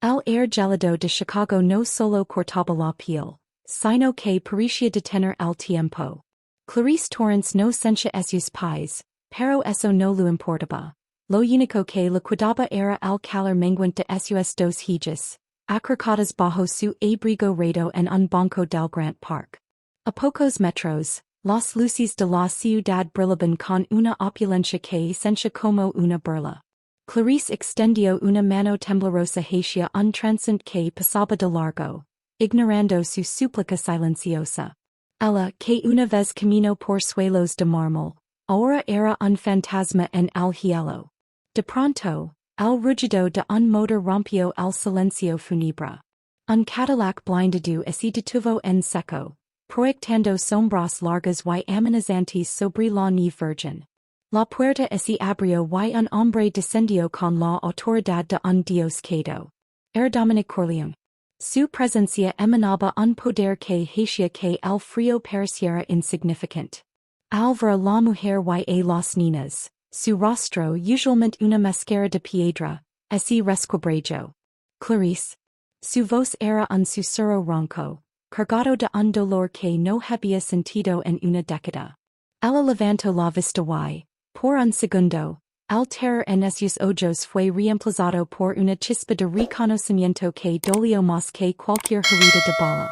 El air gelado de Chicago no solo cortaba la piel, sino que parecía detener el tiempo. Clarice Torrance no sentía sus pies, pero eso no lo importaba. Lo único que le cuidaba era el calor menguante de sus dos hijas, acurrucadas bajo su abrigo redo en un banco del Grant Park. A pocos metros, las luces de la ciudad brillaban con una opulencia que sentía como una burla. Clarice extendió una mano temblorosa hacia un transeúnte que pasaba de largo, ignorando su súplica silenciosa. Ella, que una vez caminó por suelos de mármol, ahora era un fantasma en el cielo. De pronto, el rugido de un motor rompió el silencio fúnebre. Un Cadillac blindado se detuvo en seco, proyectando sombras largas y amenazantes sobre la nieve virgen. La puerta se abrió y un hombre descendió con la autoridad de un dios quedó. Era Dominic Corleone. Su presencia emanaba un poder que hacía que el frío pareciera insignificante. Al ver a la mujer y las niñas, su rostro, usualmente una máscara de piedra, se resquebrajó. Clarice. Su voz era un susurro ronco, cargado de un dolor que no había sentido en una década. Ella levantó la vista y, por un segundo, el terror en sus ojos fue reemplazado por una chispa de reconocimiento que dolió más que cualquier herida de bala.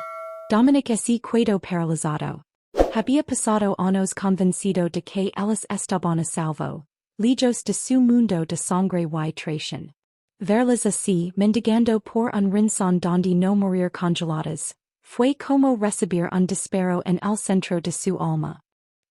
Dominic se quedó paralizado. Había pasado años convencido de que ellas estaban a salvo, lejos de su mundo de sangre y traición. Verlas así, mendigando por un rincón donde no morir congeladas, fue como recibir un disparo en el centro de su alma.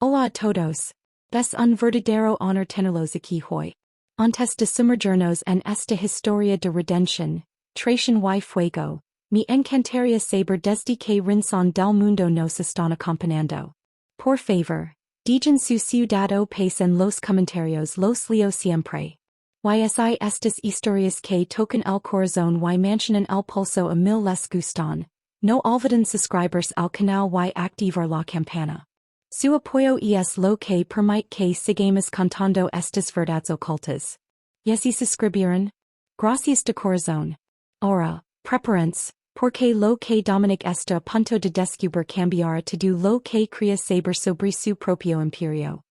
Hola a todos. Es un verdadero honor tenerlos aquí hoy. Antes de sumergirnos en esta historia de redención, traición y fuego, me encantaría saber desde qué rincón del mundo nos están acompañando. Por favor, digan su ciudad o país en los comentarios, los leo siempre. Y estas historias que tocan el corazón y mantienen el pulso a mil les gustan. No olviden suscribirse al canal y activar la campana. Su apoyo es lo que permite que sigamos contando estas verdades ocultas. Y si suscribieron? Gracias de corazón. Ahora, prepárense, porque lo que Dominic está a punto de descubrir cambiará todo lo que crea saber sobre su propio imperio.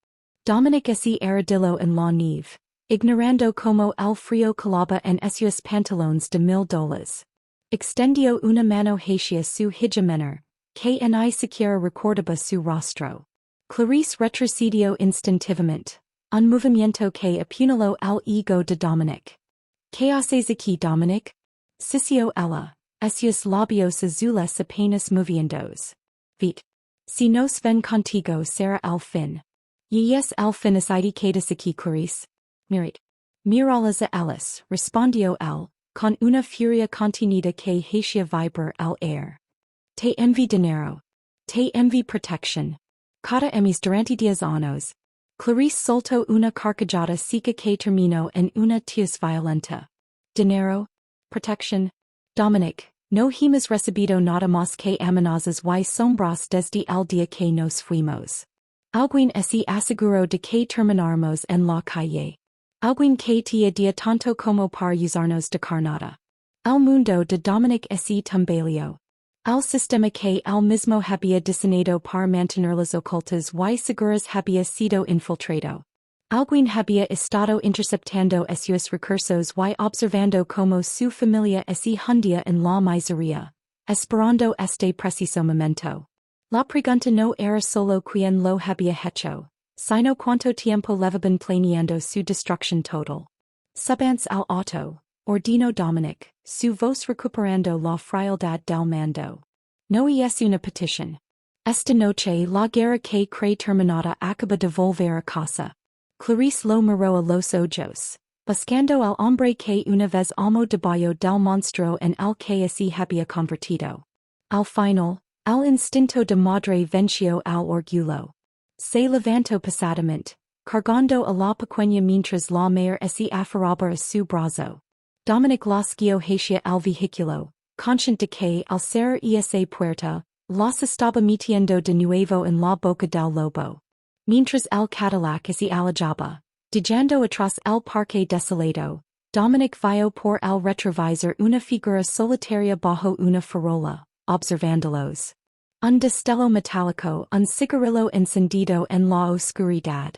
Dominic se arrodilló en la nieve, ignorando como el frío calaba en sus pantalones de $1000. Extendió una mano hacia su hija menor, que ni siquiera recordaba su rostro. Clarice retrocedió instintivamente, un movimiento que apuñaló el ego de Dominic. ¿Qué haces aquí, Dominic? Sisió ella, sus labios azules apenas moviéndose. Vite. Si nos ven contigo será el fin. Y es el fin así quedas aquí, Clarice. Mirad. Miralas a ellas, respondió él, con una furia contenida que hacía vibrar el air. Te envi dinero. Te envi protección. Cada emis durante 10 años. Clarice soltó una carcajada seca que terminó en una tos violenta. Dinero. Protección. Dominic, no hemos recibido nada más que amenazas y sombras desde el día que nos fuimos. Alguien se aseguró de que termináramos en la calle. Alguien que te dia tanto como para usarnos de carnada. El mundo de Dominic se tambaleó. El sistema que él mismo había diseñado para mantenerlas ocultas y seguras había sido infiltrado. Alguien había estado interceptando sus recursos y observando como su familia se hundía en la miseria, esperando este preciso momento. La pregunta no era solo quién lo había hecho, sino cuánto tiempo llevaban planeando su destrucción total. Subance al auto, ordenó Dominic, su voz recuperando la frialdad del mando. No es una petición. Esta noche la guerra que cree terminada acaba de volver a casa. Clarice lo miró a los ojos, buscando al hombre que una vez amo debajo del monstruo en el que se había convertido. Al final, el instinto de madre venció al orgullo. Se levantó pesadamente, cargando a la pequeña mientras la mare se aferraba a su brazo. Dominic las guió hacia el vehículo, consciente de que al cerrar esa puerta, las estaba metiendo de nuevo en la boca del lobo. Mientras el Cadillac se alejaba, dejando atrás el parque desolado, Dominic vio por el retrovisor una figura solitaria bajo una farola, observándolos. Un destello metálico, un cigarrillo encendido en la oscuridad.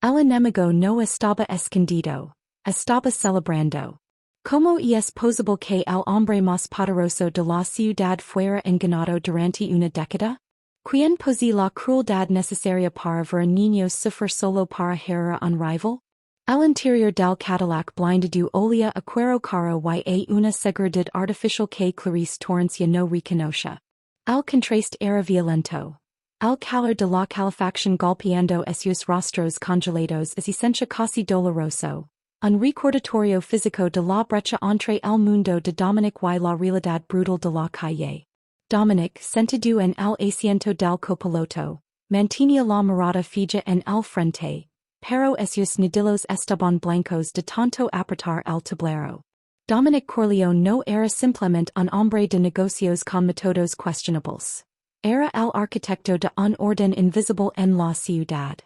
El enemigo no estaba escondido, estaba celebrando. Como es posible que el hombre más poderoso de la ciudad fuera engañado durante una década? ¿Quién posee la crueldad necesaria para ver niños sufrir solo para herir un rival? El interior del Cadillac blindado olía a cuero caro y una seguridad artificial que Clarice Torrance no reconoce. El contraste era violento. El calor de la calefacción golpeando esos rostros congelados es esencia casi doloroso. Un recordatorio físico de la brecha entre el mundo de Dominic y la realidad brutal de la calle. Dominic, sentado en el asiento del copiloto, mantenía la mirada fija en el frente, pero esos nudillos estaban blancos de tanto apretar el tablero. Dominic Corleone no era simplemente un hombre de negocios con métodos questionables. Era el arquitecto de un orden invisible en la ciudad.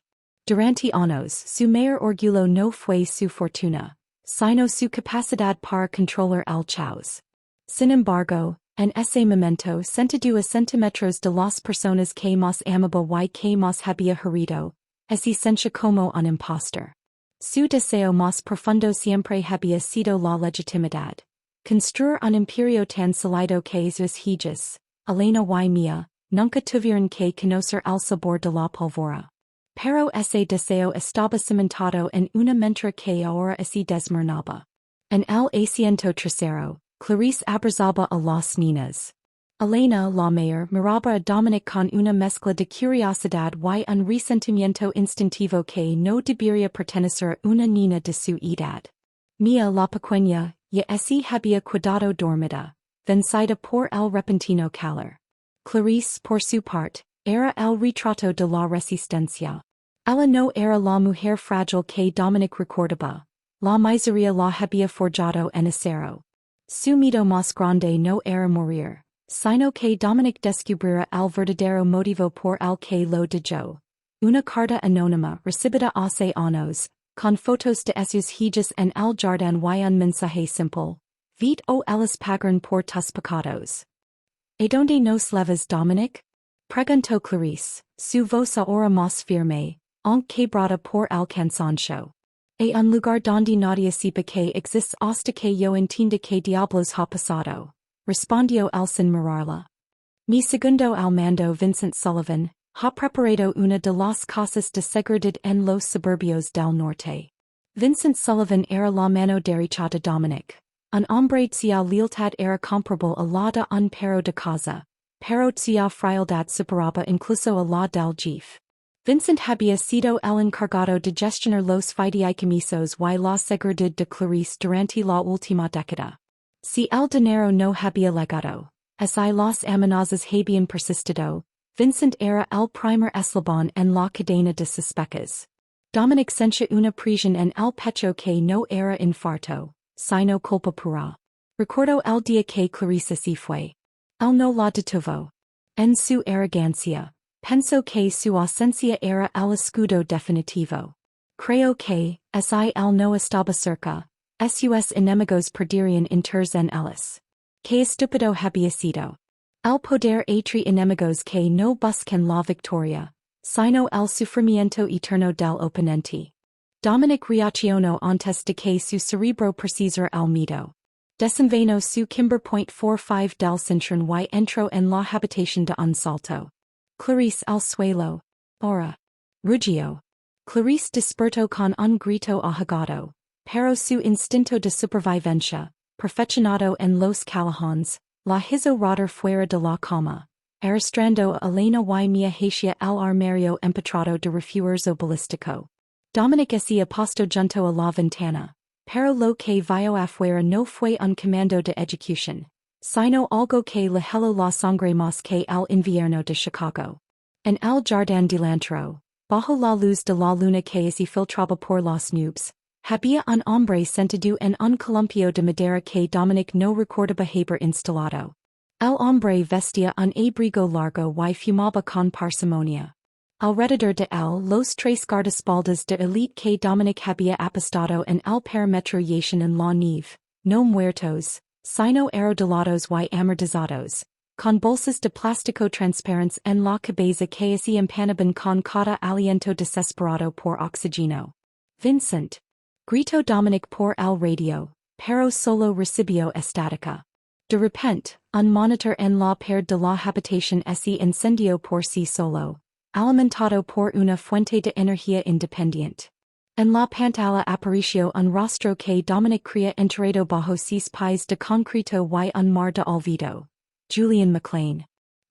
Durante años, su mayor orgullo no fue su fortuna, sino su capacidad para controlar el caos. Sin embargo, en ese momento sentado a centímetros de las personas que más amaba y que más había herido, se sentía como un impostor. Su deseo más profundo siempre había sido la legitimidad. Construir un imperio tan sólido que sus hijas, Elena y Mia, nunca tuvieron que conocer el sabor de la pólvora. Pero ese deseo estaba cimentado en una mentira que ahora se desmoronaba. En el asiento trasero, Clarice abrazaba a las niñas. Elena, la mayor, miraba a Dominic con una mezcla de curiosidad y un resentimiento instintivo que no debería pertenecer a una niña de su edad. Mia, la pequeña, ya se había quedado dormida, vencida por el repentino calor. Clarice, por su parte, era el retrato de la resistencia. Ella no era la mujer frágil que Dominic recordaba. La miseria la había forjado en acero. Su miedo más grande no era morir, sino que Dominic descubriera el verdadero motivo por el que lo dejó. Una carta anónima recibida hace años, con fotos de esos hijas en el jardín y un mensaje simple. Vete o elas pagarán por tus pecados. ¿Y dónde nos llevas, Dominic? Preguntó Clarice, su voz ahora más firme, aunque quebrada por el cansancio. Un lugar donde nadie sepa que exists hasta que yo entienda que diablos ha pasado, respondió él sin mirarla. Mi segundo al mando Vincent Sullivan, ha preparado una de las casas de seguridad en los suburbios del norte. Vincent Sullivan era la mano derecha de Dominic. Un hombre cuya lealtad era comparable a la de un perro de casa, pero cuya frialdad superaba incluso a la del Jefe. Vincent había sido el encargado de gestionar los fideicomisos y la seguridad de Clarice durante la última década. Si el dinero no había llegado, si las amenazas habían persistido, Vincent era el primer eslabón en la cadena de sospechas. Dominic sentía una presión en el pecho que no era infarto, sino culpa pura. Recordó el día que Clarice se fue. Él no la detuvo. En su arrogancia, pensó que su ausencia era el escudo definitivo. Creo que, si él no estaba cerca, sus enemigos perderían interés en ellos. Que estúpido había sido. El poder entre enemigos que no buscan la victoria, sino el sufrimiento eterno del oponente. Dominic reaccionó antes de que su cerebro percibiera el miedo. Desenvainó su Kimber.45 del cinturón y entró en la habitación de un salto. Clarice al suelo. Ahora. Rugió. Clarice despertó con un grito ahogado, pero su instinto de supervivencia, perfeccionado en los callejones, la hizo rodar fuera de la cama, arrastrando a Elena y Mia hacia el armario empedrado de refuerzo balístico. Dominic se apostó junto a la ventana, pero lo que vio afuera no fue un comando de ejecución, sino algo que le heló la sangre más que el invierno de Chicago. En el jardín delantero, bajo la luz de la luna que se filtraba por las nubes, había un hombre sentado en un columpio de madera que Dominic no recordaba haber instalado. El hombre vestía un abrigo largo y fumaba con parsimonia. alrededor de los tres guardaespaldas de elite que Dominic había apostado en el perímetro yacen en la nieve, no muertos, sino arrodelados y amortizados, con bolsas de plástico transparentes en la cabeza que se empanaban con cada aliento desesperado por oxígeno. Vincent. Gritó Dominic por el radio, pero solo recibió estática. De repente, un monitor en la pared de la habitación se encendió por sí solo, alimentado por una fuente de energía independiente. En la pantalla apareció un rostro que Dominic creía enterrado bajo sus pies de concreto y un mar de olvido. Julian McLean.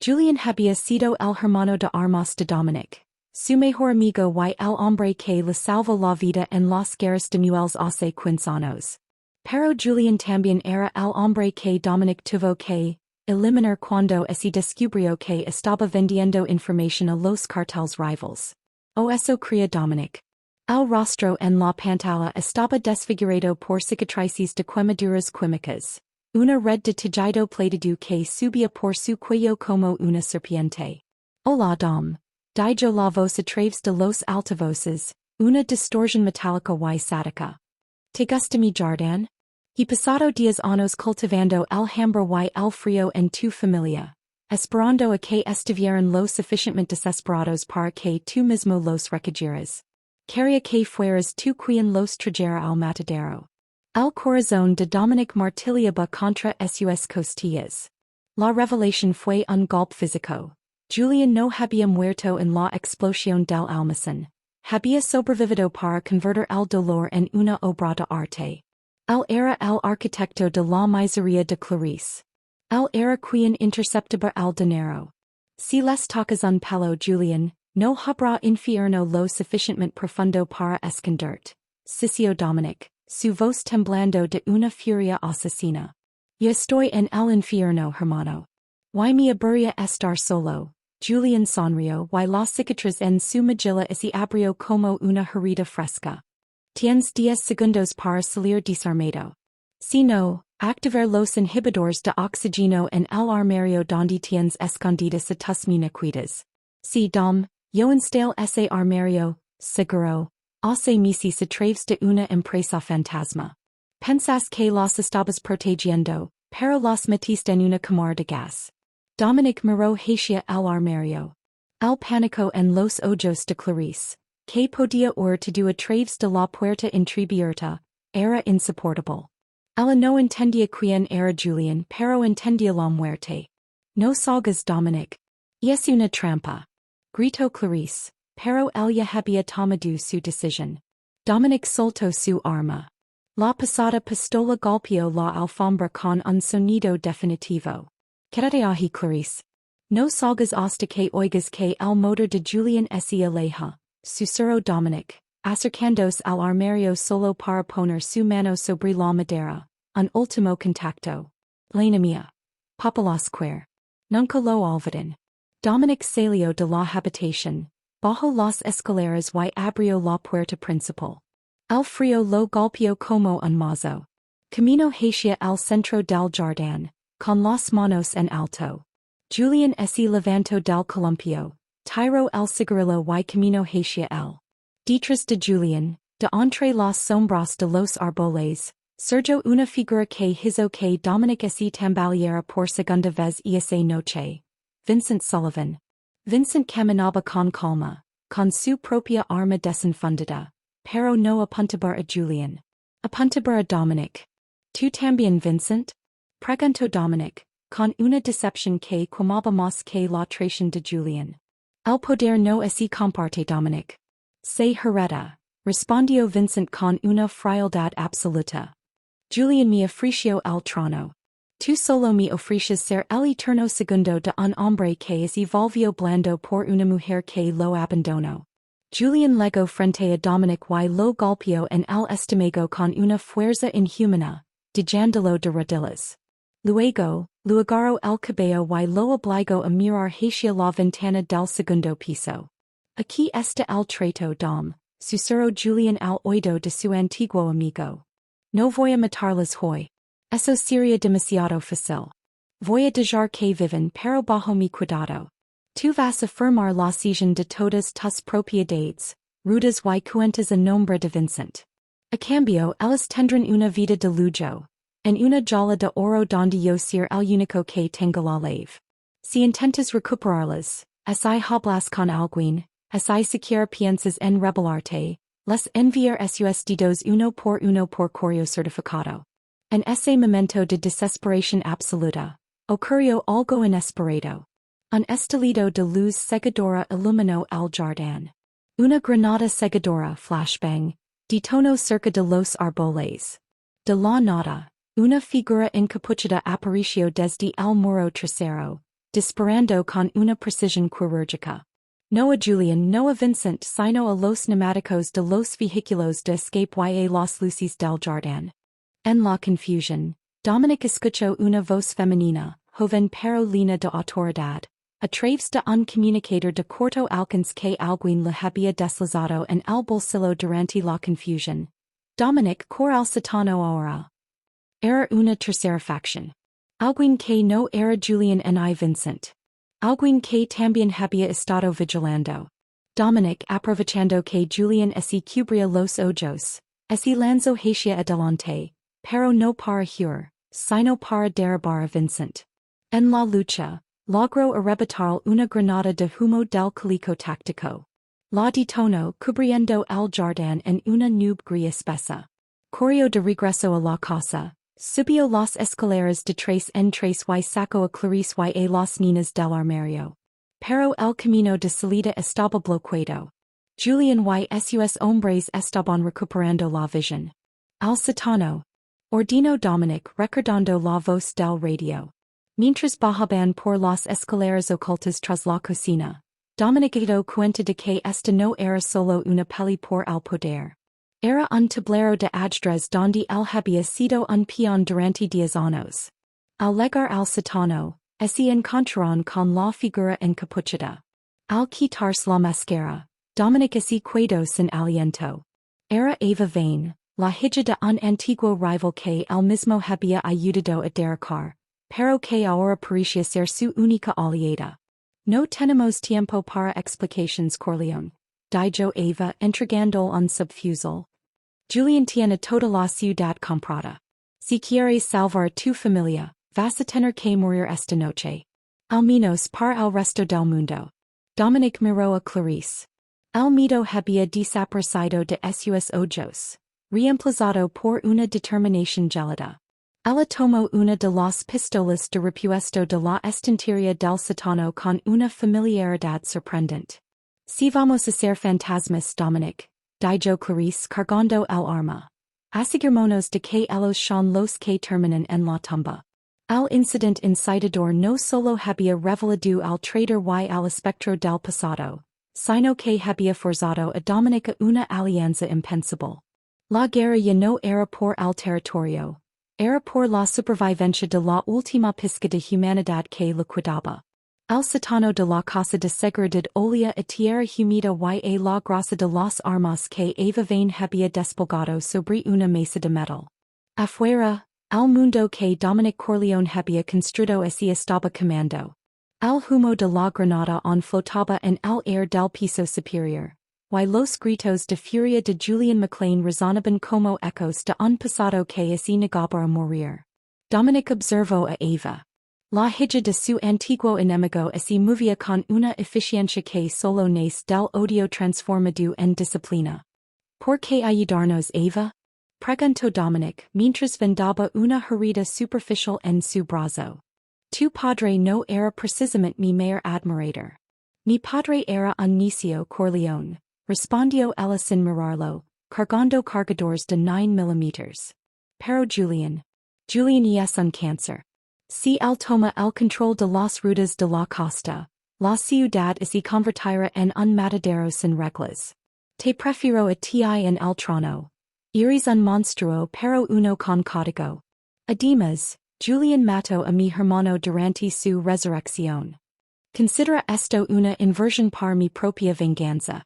Julian había sido el hermano de armas de Dominic, su mejor amigo y el hombre que le salvó la vida en las guerras de muelles hace 15 años. Pero Julian también era el hombre que Dominic tuvo que eliminar cuando se descubrió que estaba vendiendo información a los cartels rivals. O eso creía Dominic. El rostro en la pantalla estaba desfigurado por cicatrices de quemaduras químicas. Una red de tejido plátido que subía por su cuello como una serpiente. Hola Dom. Dijo la voz a través de los altavoces, una distorsión metálica y sática. ¿Te gusta mi jardín? He pasado 10 años cultivando el hambre y el frío en tu familia, esperando a que estuvieran lo suficientemente desesperados para que tú mismo los recogieras. Quería que fueras tú quien los trajera al matadero. El corazón de Dominic martillaba contra sus costillas. La revelación fue un golpe físico. Julian no había muerto en la explosión del almacén. Había sobrevivido para convertir el dolor en una obra de arte. Él era el arquitecto de la miseria de Clarice. Él era quien interceptaba el dinero. Si les tocas un pelo Julian, no habrá infierno lo suficientemente profundo para esconderte. Sisió Dominic, su voz temblando de una furia asesina. Yo estoy en el infierno hermano. Y me aburría estar solo. Julian sonrió y la cicatriz en su mejilla se abrió como una herida fresca. Tienes 10 segundos para salir desarmado. Si no, activar los inhibidores de oxígeno en el armario donde tienes escondidas a tus muñequitas. Si Dom, yo instalo ese armario, seguro, hace meses a través de una empresa fantasma. Pensas que las estabas protegiendo, pero las metiste en una cámara de gas. Dominic miró hacia el armario. El pánico en los ojos de Clarice, que podía oír todo a través de la puerta entreabierta, era insoportable. Ella no entendía quién era Julian, pero entendía la muerte. No salgas Dominic. Es una trampa. Gritó Clarice, pero ella había tomado su decisión. Dominic soltó su arma. La pesada pistola golpeó la alfombra con un sonido definitivo. Quédate ahí Clarice. No salgas hasta que oigas que el motor de Julian se aleja, susurró Dominic, acercándose al armario solo para poner su mano sobre la madera, un último contacto. Lena mía. Papala Square. Nunca lo olviden. Dominic salió de la habitación, bajó las escaleras y abrió la puerta principal. El frío lo golpeó como un mazo. Camino hacia el centro del jardín, con las manos en alto. Julian se levantó del columpio, tiró el cigarrillo y camino hacia él. Detrás de Julian, de entre las sombras de los árboles, surgió una figura que hizo que Dominic se tambaleara por segunda vez esa noche. Vincent Sullivan. Vincent caminaba con calma, con su propia arma desenfundada, pero no apuntaba a Julian. Apuntaba a Dominic. ¿Tú también Vincent? Preguntó Dominic, con una decepción que quemaba más que la traición de Julian. El poder no se comparte Dominic. Se hereda, respondió Vincent con una frialdad absoluta. Julian me ofreció el trono. Tú solo me ofreces ser el eterno segundo de un hombre que se volvió blando por una mujer que lo abandonó. Julian legó frente a Dominic y lo golpeó en el estómago con una fuerza inhumana, dejándolo de rodillas. Luego, lo agarró el cabello y lo obligó a mirar hacia la ventana del segundo piso. Aquí está el trato Dom, susurró Julian al oído de su antiguo amigo. No voy a matarlas hoy. Eso sería demasiado fácil. Voy a dejar que vivan pero bajo mi cuidado. Tu vas afirmar la sesión de todas tus propiedades, rudas y cuentas a nombre de Vincent. A cambio, ellas tendrán una vida de lujo, en una jaula de oro donde yo ser el único que tenga la llave. Si intentas recuperarlas, si hablas con alguien, si siquiera piensas en rebelarte, les enviar sus dedos uno por correo certificado. En ese momento de desesperación absoluta, ocurrió algo inesperado. Un estallido de luz cegadora iluminó el jardín. Una granada cegadora flashbang, detonó cerca de los árboles. De la nada, una figura encapuchada apareció desde el muro trasero, disparando con una precisión quirúrgica. No a Julian, no a Vincent, sino a los neumáticos de los vehículos de escape y a las luces del jardín. En la confusión, Dominic escuchó una voz femenina, joven pero llena de autoridad, a través de un comunicador de corto alcance que alguien le había deslizado en el bolsillo durante la confusión. Dominic al satano ahora. Era una tercera facción. Alguien que no era Julian ni Vincent. Alguien que también había estado vigilando. Dominic, aprovechando que Julian se cubría los ojos, se lanzó hacia adelante, pero no para huir, sino para derribar a Vincent. En la lucha, logró arrebatar una granada de humo del calico táctico. La detonó cubriendo el jardín en una nube gris espesa. Corrió de regreso a la casa, subió las escaleras de tres en tres y sacó a Clarice y a las niñas del armario. Pero el camino de salida estaba bloqueado. Julian y sus hombres estaban recuperando la visión. Al satano, ordenó Dominic recordando la voz del radio. Mientras bajaban por las escaleras ocultas tras la cocina, Dominic dio cuenta de que esta no era solo una peli por el poder. Era un tablero de ajedrez donde él había sido un peón durante 10 años. Al llegar al satano, se encontraron con la figura encapuchada. Al quitarse la máscara, Dominic se quedó sin aliento. Era Eva Vane, la hija de un antiguo rival que él mismo había ayudado a derrocar, pero que ahora parecía ser su única aliada. No tenemos tiempo para explicaciones Corleone, dijo Eva entregando un subfusil. Julian tiene toda la ciudad comprada. Si quieres salvar tu familia, vas a tener que morir esta noche. Al menos para el resto del mundo. Dominic miró a Clarice. El miedo había desaparecido de sus ojos, reemplazado por una determinación gelada. Ella tomó una de las pistolas de repuesto de la estantería del satano con una familiaridad sorprendente. Si vamos a ser fantasmas, Dominic, dijo Clarice cargando el arma. Asegurémonos de que ellos son los que terminan en la tumba. El incident incitador no solo había revelado al traitor y al espectro del pasado, sino que había forzado a Dominic a una alianza impensable. La guerra ya no era por el territorio, era por la supervivencia de la última pizca de humanidad que le quedaba. El satano de la casa de seguridad olía a tierra humida y a la grasa de las armas que Eva Vane había desplegado sobre una mesa de metal. Afuera, el mundo que Dominic Corleone había construido se estaba quemando. El humo de la granada aún flotaba en el aire del piso superior, y los gritos de furia de Julian McLean resonaban como ecos de un pasado que se negaba a morir. Dominic observó a Eva. La hija de su antiguo enemigo se movía con una eficiencia que solo nace del odio transformado en disciplina. ¿Por qué ayudarnos, Eva? Preguntó Dominic mientras vendaba una herida superficial en su brazo. Tu padre no era precisamente mi mayor admirador. Mi padre era un necio Corleone, respondió ella sin mirarlo, cargando cargadores de 9 mm. Pero Julian es un cáncer. Si él toma el control de las rutas de la costa, la ciudad se convertirá en un matadero sin reglas. Te prefiero a ti en el trono. Eres un monstruo pero uno con código. Además, Julian mató a mi hermano durante su resurrección. Considera esto una inversión para mi propia venganza.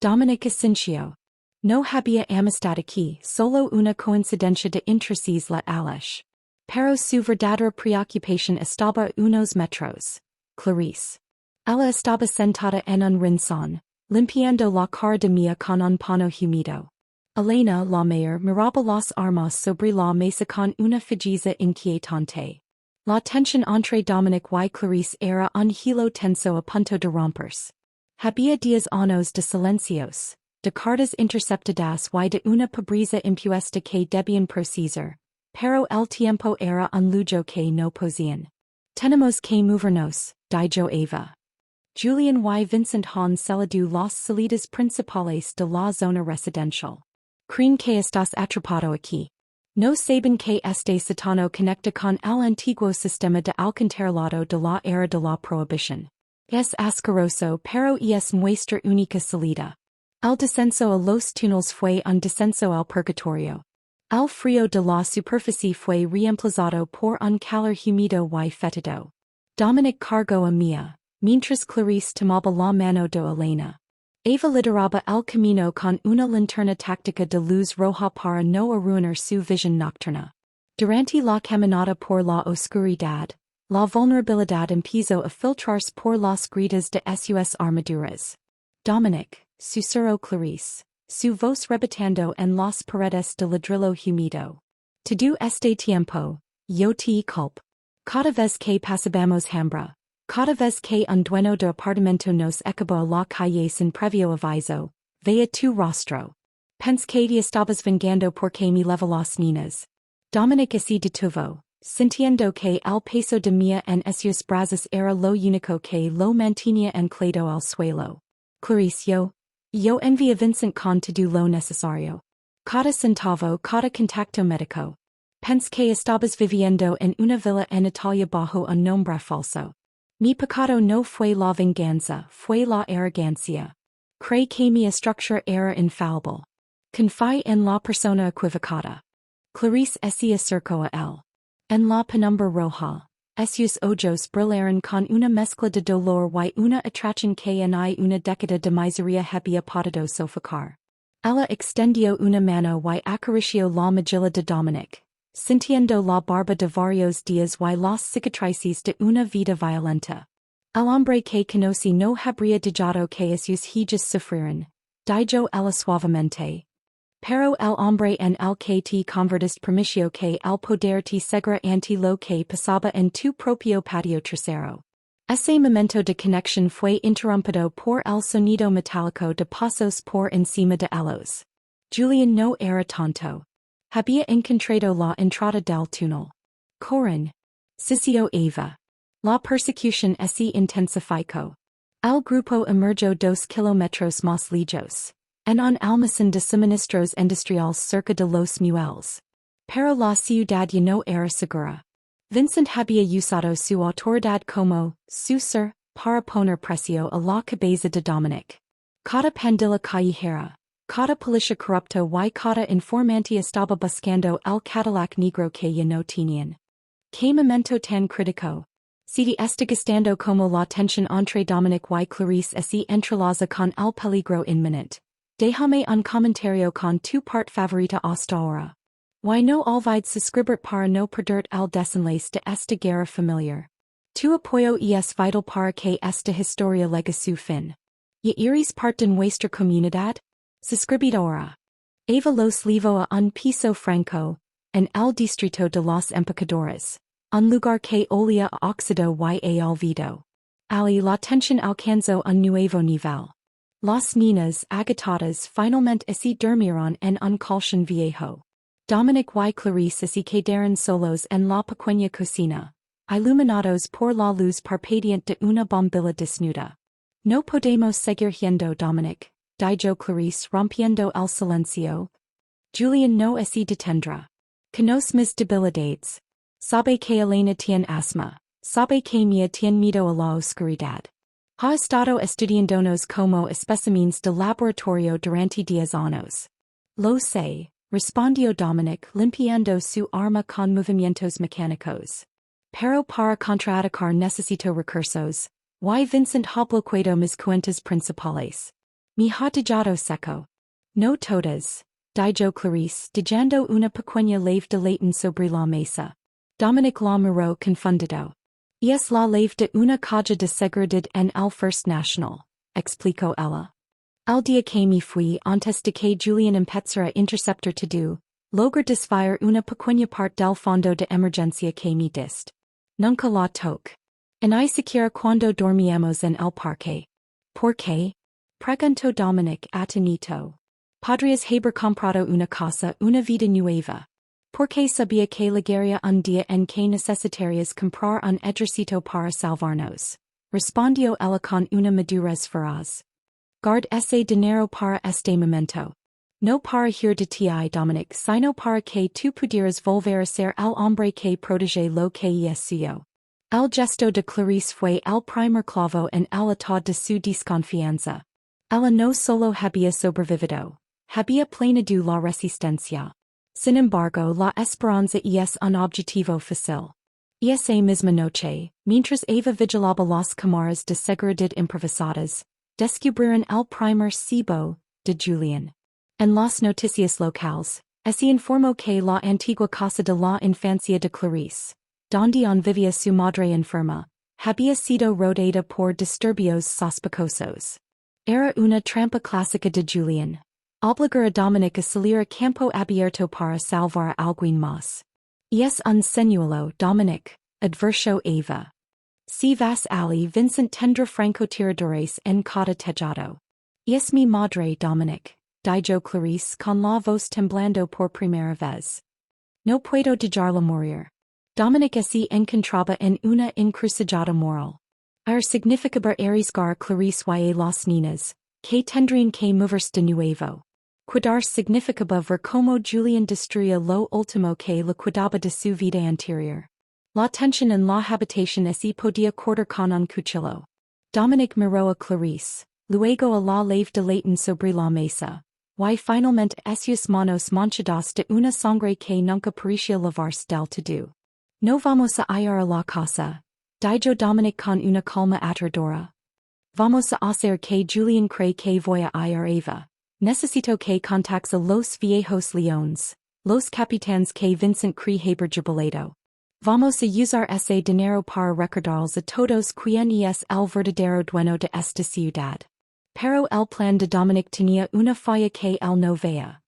Dominic asintió. No había amistad aquí, solo una coincidencia de intereses letales. Pero su verdadera preocupación estaba unos metros. Clarice. Ella estaba sentada en un rincón, limpiando la cara de mía con un pano humido. Elena, la mayor, miraba las armas sobre la mesa con una fijeza inquietante. La tensión entre Dominic y Clarice era un hilo tenso a punto de romperse. Había 10 años de silencios, de cartas interceptadas y de una pobreza impuesta que debían procesar, pero el tiempo era un lujo que no podían. Tenemos que movernos, dijo Eva. Julian y Vincent han cedido las salidas principales de la zona residencial. ¿Creen que estás atrapado aquí? No saben que este sótano conecta con el antiguo sistema de alcantarillado de la era de la prohibición. Es asqueroso pero es nuestra única salida. El descenso a los túneles fue un descenso al purgatorio. El frío de la superficie fue reemplazado por un calor húmedo y fétido. Dominic cargó a Mia, mientras Clarice tomaba la mano de Elena. Eva lideraba el camino con una linterna táctica de luz roja para no arruinar su visión nocturna. Durante la caminata por la oscuridad, la vulnerabilidad empezó a filtrarse por las grietas de sus armaduras. Dominic, susurró Clarice, su voz rebotando en las paredes de ladrillo húmedo. Todo este tiempo, yo te culpo. Cada vez que pasamos hambre, cada vez que un dueño de apartamento nos echaba a la calle sin previo aviso, vea tu rostro. Pensé que te estabas vengando porque me leva las niñas. Dominic se detuvo, sintiendo que el peso de Mia en sus brazos era lo único que lo mantenía anclado al suelo. Clarice, yo envía Vincent con todo lo necesario. Cada centavo, cada contacto médico. Pensé que estabas viviendo en una villa en Italia bajo un nombre falso. Mi pecado no fue la venganza, fue la arrogancia. Creí que mi estructura era infalible. Confié en la persona equivocada. Clarice se acercó a él. En la penumbra roja, sus ojos brillaron con una mezcla de dolor y una atracción que ni una década de miseria había podido sofocar. Ella extendió una mano y acarició la mejilla de Dominic, sintiendo la barba de varios días y las cicatrices de una vida violenta. El hombre que conocí no habría dejado que sus hijas sufrieran, dijo ella suavemente. Pero el hombre en el que te convertiste permitió que el poder te cegara ante lo que pasaba en tu propio patio trasero. Ese momento de conexión fue interrumpido por el sonido metálico de pasos por encima de ellos. Julian no era tonto. Había encontrado la entrada del túnel. Corren. Sisió Eva. La persecución se intensificó. El grupo emergió 2 kilómetros más lejos. En un almacén de suministros industriales cerca de los muelles. Pero la ciudad ya no era segura. Vincent había usado su autoridad como su ser para poner precio a la cabeza de Dominic. Cada pandilla callejera, cada policía corrupto y cada informante estaba buscando el Cadillac negro que ya no tenían. Qué momento tan crítico. Se está gastando como la tensión entre Dominic y Clarice se entrelaza con el peligro inminente. Déjame un comentario con tu parte favorita hasta ahora. Why no olvides suscribir para no perder el desenlace de esta guerra familiar. Tu apoyo es vital para que esta historia llegue a su fin. ¿Ya eres parte de nuestra comunidad? Suscribid ahora. Eva los llevó a un piso franco, en el distrito de los empacadores, un lugar que olía a óxido y a olvido. Ali la tensión alcanzó un nuevo nivel. Las niñas agitadas finalmente se durmieron en un colchón viejo. Dominic y Clarice se quedaron solos en la pequeña cocina, iluminados por la luz parpadeante de una bombilla desnuda. No podemos seguir yendo, Dominic, dijo Clarice rompiendo el silencio. Julian no se detendrá. Conoce mis debilidades. Sabe que Elena tiene asma. Sabe que Mia tiene miedo a la oscuridad. Ha estado estudiándonos como especímenes de laboratorio durante 10 años. Lo sé, respondió Dominic limpiando su arma con movimientos mecánicos. Pero para contraatacar necesito recursos. Y Vincent ha bloqueado mis cuentas principales. Me ha dejado seco. No todas, dijo Clarice, dejando una pequeña leve de latón sobre la mesa. Dominic la miró confundido. Es la leve de una caja de seguridad en el First National, explicó ella. El día que me fui antes de que Julian empezara a interceptar todo, logré desviar una pequeña parte del fondo de emergencia que me dist. Nunca la toque. Ni siquiera cuando dormíamos en el parque. ¿Por qué? Preguntó Dominic atenito. Podrías haber comprado una casa, una vida nueva. Porque sabía que llegaría un día en que necesitarías comprar un ejército para salvarnos. Respondió ella con una madurez feroz. Guard ese dinero para este momento. No para ir de ti, Dominic, sino para que tú pudieras volver a ser el hombre que protege lo que es suyo. El gesto de Clarice fue el primer clavo en el ataúd de su desconfianza. Ella no solo había sobrevivido, había planeado la resistencia. Sin embargo, la esperanza es un objetivo fácil. Esa misma noche, mientras Eva vigilaba las cámaras de seguridad improvisadas, descubrieron el primer cebo de Julian. En las noticias locales, se informó que la antigua casa de la infancia de Clarice, donde aún vivía su madre enferma, había sido rodeada por disturbios sospechosos. Era una trampa clásica de Julian. Obligar a Dominic a salir a campo abierto para salvar a alguien más. Es un señuelo, Dominic, advirtió Eva. Si vas allí, Vincent tendrá francotiradores en cada tejado. Es mi madre, Dominic, dijo Clarice con la voz temblando por primera vez. No puedo dejarla morir. Dominic se encontraba en una encrucijada moral. Significaba arriesgar Clarice y las niñas, que tendrían que moverse de nuevo. Cuidar significaba ver cómo Julian destruía lo último que le cuidaba de su vida anterior. La tensión en la habitación se podía cortar con un cuchillo. Dominic miró a Clarice, luego a la leve de Leighton sobre la mesa, y finalmente a sus manos manchadas de una sangre que nunca parecía lavarse del todo. No vamos a ir a la casa, dijo Dominic con una calma aterradora. Vamos a hacer que Julian cree que voy a ir a Eva. Necesito que contactes a los viejos leones, los capitanes que Vincent cree haber jubilado. Vamos a usar ese dinero para recordarles a todos quién es el verdadero dueño de esta ciudad. Pero el plan de Dominic tenía una falla que él no veía.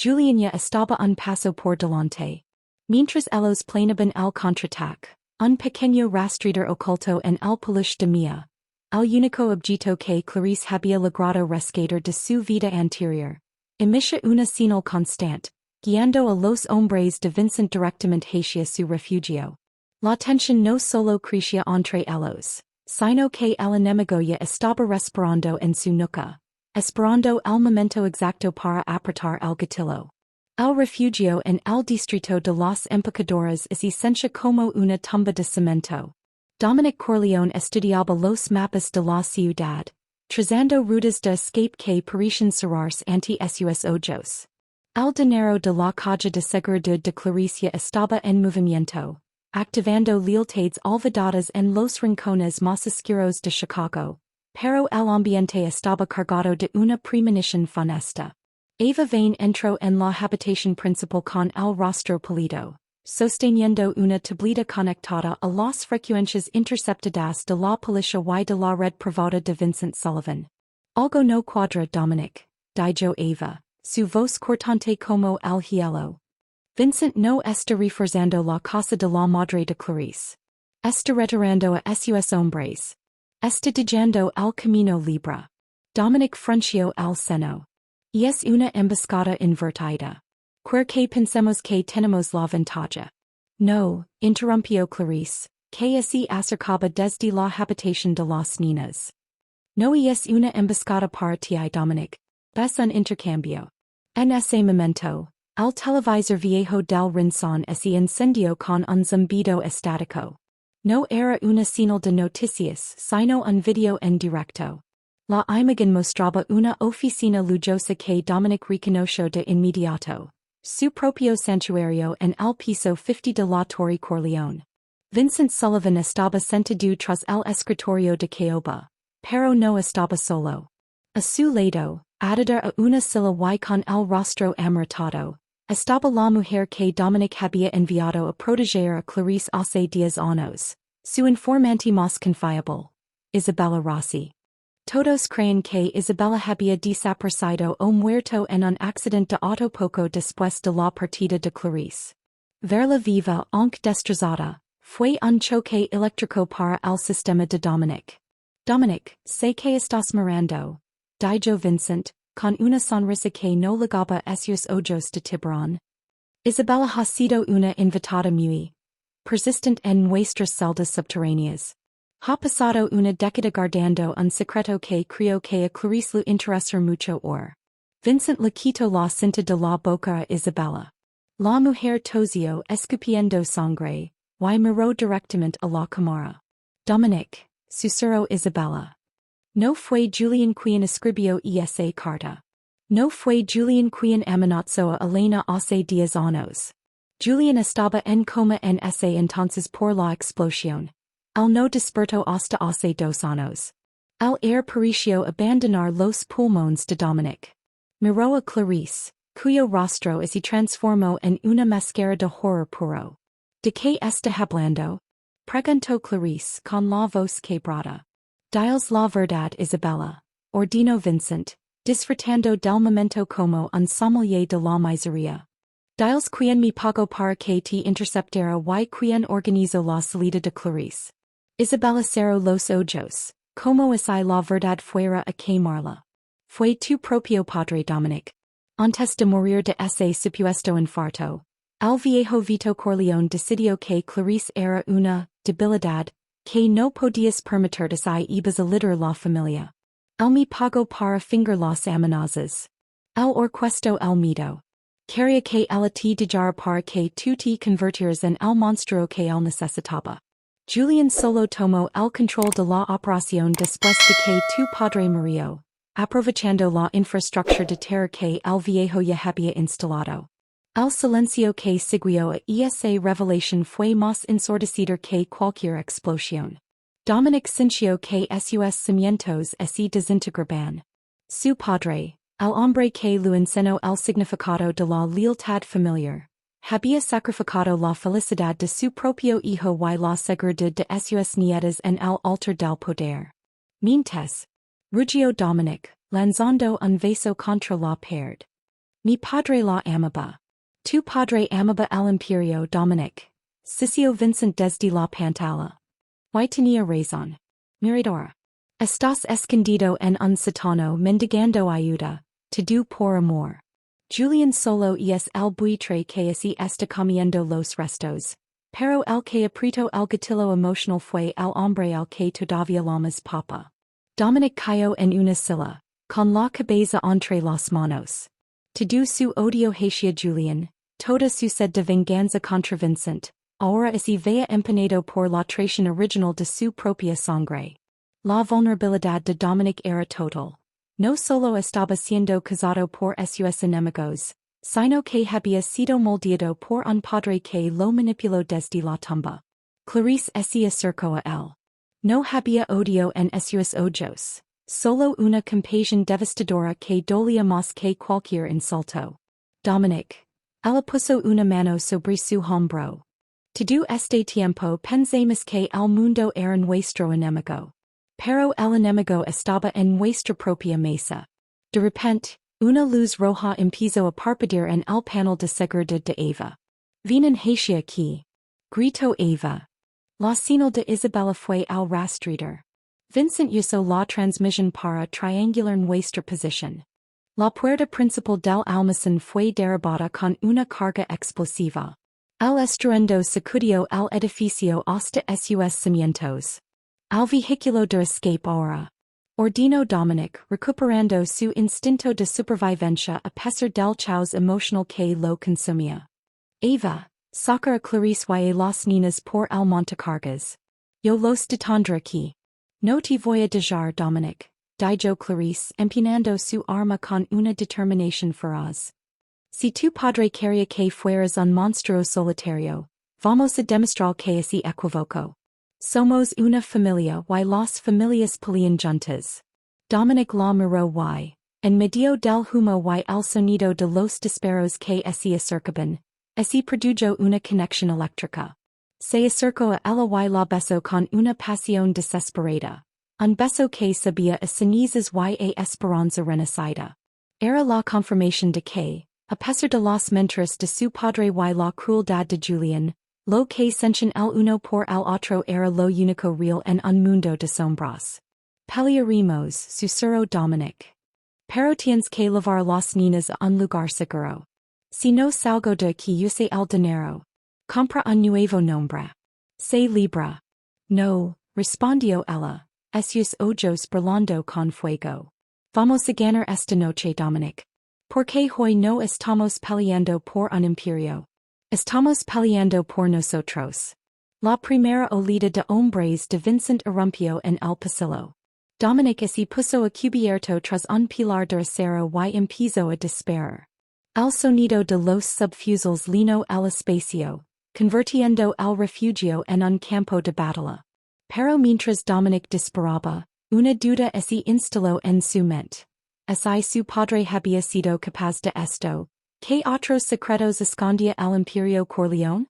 Julian ya estaba un paso por delante. Mientras ellos planeaban el contraataque, un pequeño rastreador oculto en el peluche de Mia. El único objeto que Clarice había logrado rescatar de su vida anterior. Emitía una señal constante, guiando a los hombres de Vincent directamente hacia su refugio. La tensión no solo crecía entre ellos, sino que el enemigo ya estaba respirando en su nuca, esperando el momento exacto para apretar el gatillo. El refugio en el distrito de los empacadores es esencia como una tumba de cemento. Dominic Corleone estudiaba los mapas de la ciudad, trazando rutas de escape que parecían cerrarse ante sus ojos. El dinero de la caja de seguridad de Clarice estaba en movimiento, activando lealtades olvidadas en los rincones más oscuros de Chicago, pero el ambiente estaba cargado de una premonición funesta. Eva Vane entró en la habitación principal con el rostro pálido, sosteniendo una tableta conectada a las frecuencias interceptadas de la policía y de la red privada de Vincent Sullivan. Algo no cuadra, Dominic, dijo Eva, su voz cortante como el hielo. Vincent no está reforzando la casa de la madre de Clarice. Está retirando a sus hombres. Está dejando el camino libre. Dominic frunció el seno. Es una emboscada invertida. Que pensemos que tenemos la ventaja. No, interrumpió Clarice, que se acercaba desde la habitación de las niñas. No es una emboscada para ti, Dominic. Es un intercambio. En ese momento, el televisor viejo del rincón se encendió con un zumbido estático. No era una señal de noticias, sino un video en directo. La imagen mostraba una oficina lujosa que Dominic reconoció de inmediato. Su propio santuario en el piso 50 de la Torre Corleone. Vincent Sullivan estaba sentado tras el escritorio de caoba, pero no estaba solo. A su lado, atada a una silla y con el rostro amortado, estaba la mujer que Dominic había enviado a proteger a Clarice hace 10 años, Su informanti más confiable. Isabella Rossi. Todos creen que Isabella había desaparecido o muerto en un accidente de auto poco después de la partida de Clarice. Verla viva aunque destrozada, fue un choque eléctrico para el sistema de Dominic. Dominic, sé que estás mirando, dijo Vincent, con una sonrisa que no ligaba esos ojos de tiburón. Isabella ha sido una invitada muy persistent en nuestras celdas subterráneas. Ha pasado una década guardando un secreto que creo que a Clarice le interesar mucho or. Vincent le quitó la cinta de la boca a Isabella. La mujer tosió escupiendo sangre, y miró directamente a la cámara. Dominic, susurró Isabella. No fue Julian quien escribió esa carta. No fue Julian quien amenazó a Elena hace 10 años. Julian estaba en coma en ese entonces por la explosión. Él no despertó hasta hace 2 años. Él pareció abandonar los pulmones de Dominic. Miró a Clarice, cuyo rostro se transformó en una máscara de horror puro. ¿De qué está hablando? Preguntó Clarice con la voz quebrada. Diles la verdad, Isabella, ordenó Vincent, disfrutando del momento como un sommelier de la miseria. Diles quien me pagó para que te interceptara y quien organizó la salida de Clarice. Isabella cerró los ojos, como si la verdad fuera a quemarla. Fue tu propio padre Dominic. Antes de morir de ese supuesto infarto, el viejo Vito Corleone decidió que Clarice era una debilidad, que no podías permitirte y ibas a liderar la familia. Él me pagó para finger las amenazas. Él orquestó el miedo. Quería que él te dejara para que tú te convirtieras en el monstruo que él necesitaba. Julian solo tomó el control de la operación después de que tu padre murió, aprovechando la infraestructura de terror que el viejo ya había instalado. El silencio que siguió a esa revelación fue más ensordecedor que cualquier explosión. Dominic sintió que esos cimientos se desintegraban. Su padre, el hombre que le enseñó el significado de la lealtad familiar, había sacrificado la felicidad de su propio hijo y la seguridad de sus nietas en el altar del poder. Mientras, rugió Dominic, lanzando un beso contra la pared. Mi padre la amaba. Tu padre amaba el imperio, Dominic. Sicio Vincent desde la pantalla. Y tenía razón. Mirador. Estás escondido en un sótano mendigando ayuda, te do por amor. Julian solo es el buitre que se está comiendo los restos, pero el que apretó el gatillo emocional fue el hombre al que todavía llamas papa. Dominic cayó en una silla, con la cabeza entre las manos. Todo su odio hacia Julian, toda su sed de venganza contra Vincent, ahora se veía empeñado por la traición original de su propia sangre. La vulnerabilidad de Dominic era total. No solo estaba siendo casado por sus enemigos, sino que había sido moldeado por un padre que lo manipuló desde la tumba. Clarice se acercó a él. No había odio en sus ojos, solo una compasión devastadora que dolía más que cualquier insulto. Dominic. Ella puso una mano sobre su hombro. Todo este tiempo pensamos que el mundo era nuestro enemigo. Pero el enemigo estaba en nuestra propia mesa. De repente, una luz roja empezó a parpadear en el panel de seguridad de Eva. Vienen hacia aquí. Gritó Eva. La señal de Isabella fue al rastreador. Vincent usó la transmisión para triangular nuestra posición. La puerta principal del almacén fue derribada con una carga explosiva. El estruendo sacudió el edificio hasta sus cimientos. El vehículo de escape ahora. Ordenó Dominic, recuperando su instinto de supervivencia a pesar del caos emocional que lo consumía. Eva, saca a Clarice y a las niñas por el montacargas. Yo los detendré aquí. No te voy a dejar, Dominic, dijo Clarice, empuñando su arma con una determinación feroz. Si tu padre quería que fueras un monstruo solitario, vamos a demostrar que es equivoco. Somos una familia y las familias pelean juntas. Dominic la miró y, en medio del humo y el sonido de los disparos que se acercaban, se produjo una conexión eléctrica. Se acerco a ella y la beso con una pasión desesperada. Un beso que sabía a cenizas y a esperanza renacida. Era la confirmación de que, a pesar de las mentiras de su padre y la crueldad de Julián, lo que sentían el uno por el otro era lo único real en un mundo de sombras. Pelearemos, susurró Dominic. Pero tienes que llevar las niñas a un lugar seguro. Si no salgo de aquí use el dinero. Compra un nuevo nombre. Se libra. No, respondió ella. Esos ojos brillando con fuego. Vamos a ganar esta noche, Dominic. Porque hoy no estamos peleando por un imperio. Estamos peleando por nosotros. La primera olida de hombres de Vincent irrumpió en el pasillo. Dominic se puso a cubierto tras un pilar de acero y empezó a disparar. El sonido de los subfusiles llenó el espacio, convirtiendo el refugio en un campo de batalla. Pero mientras Dominic disparaba, una duda se instaló en su mente. Si su padre había sido capaz de esto, ¿qué otros secretos escondía el Imperio Corleone?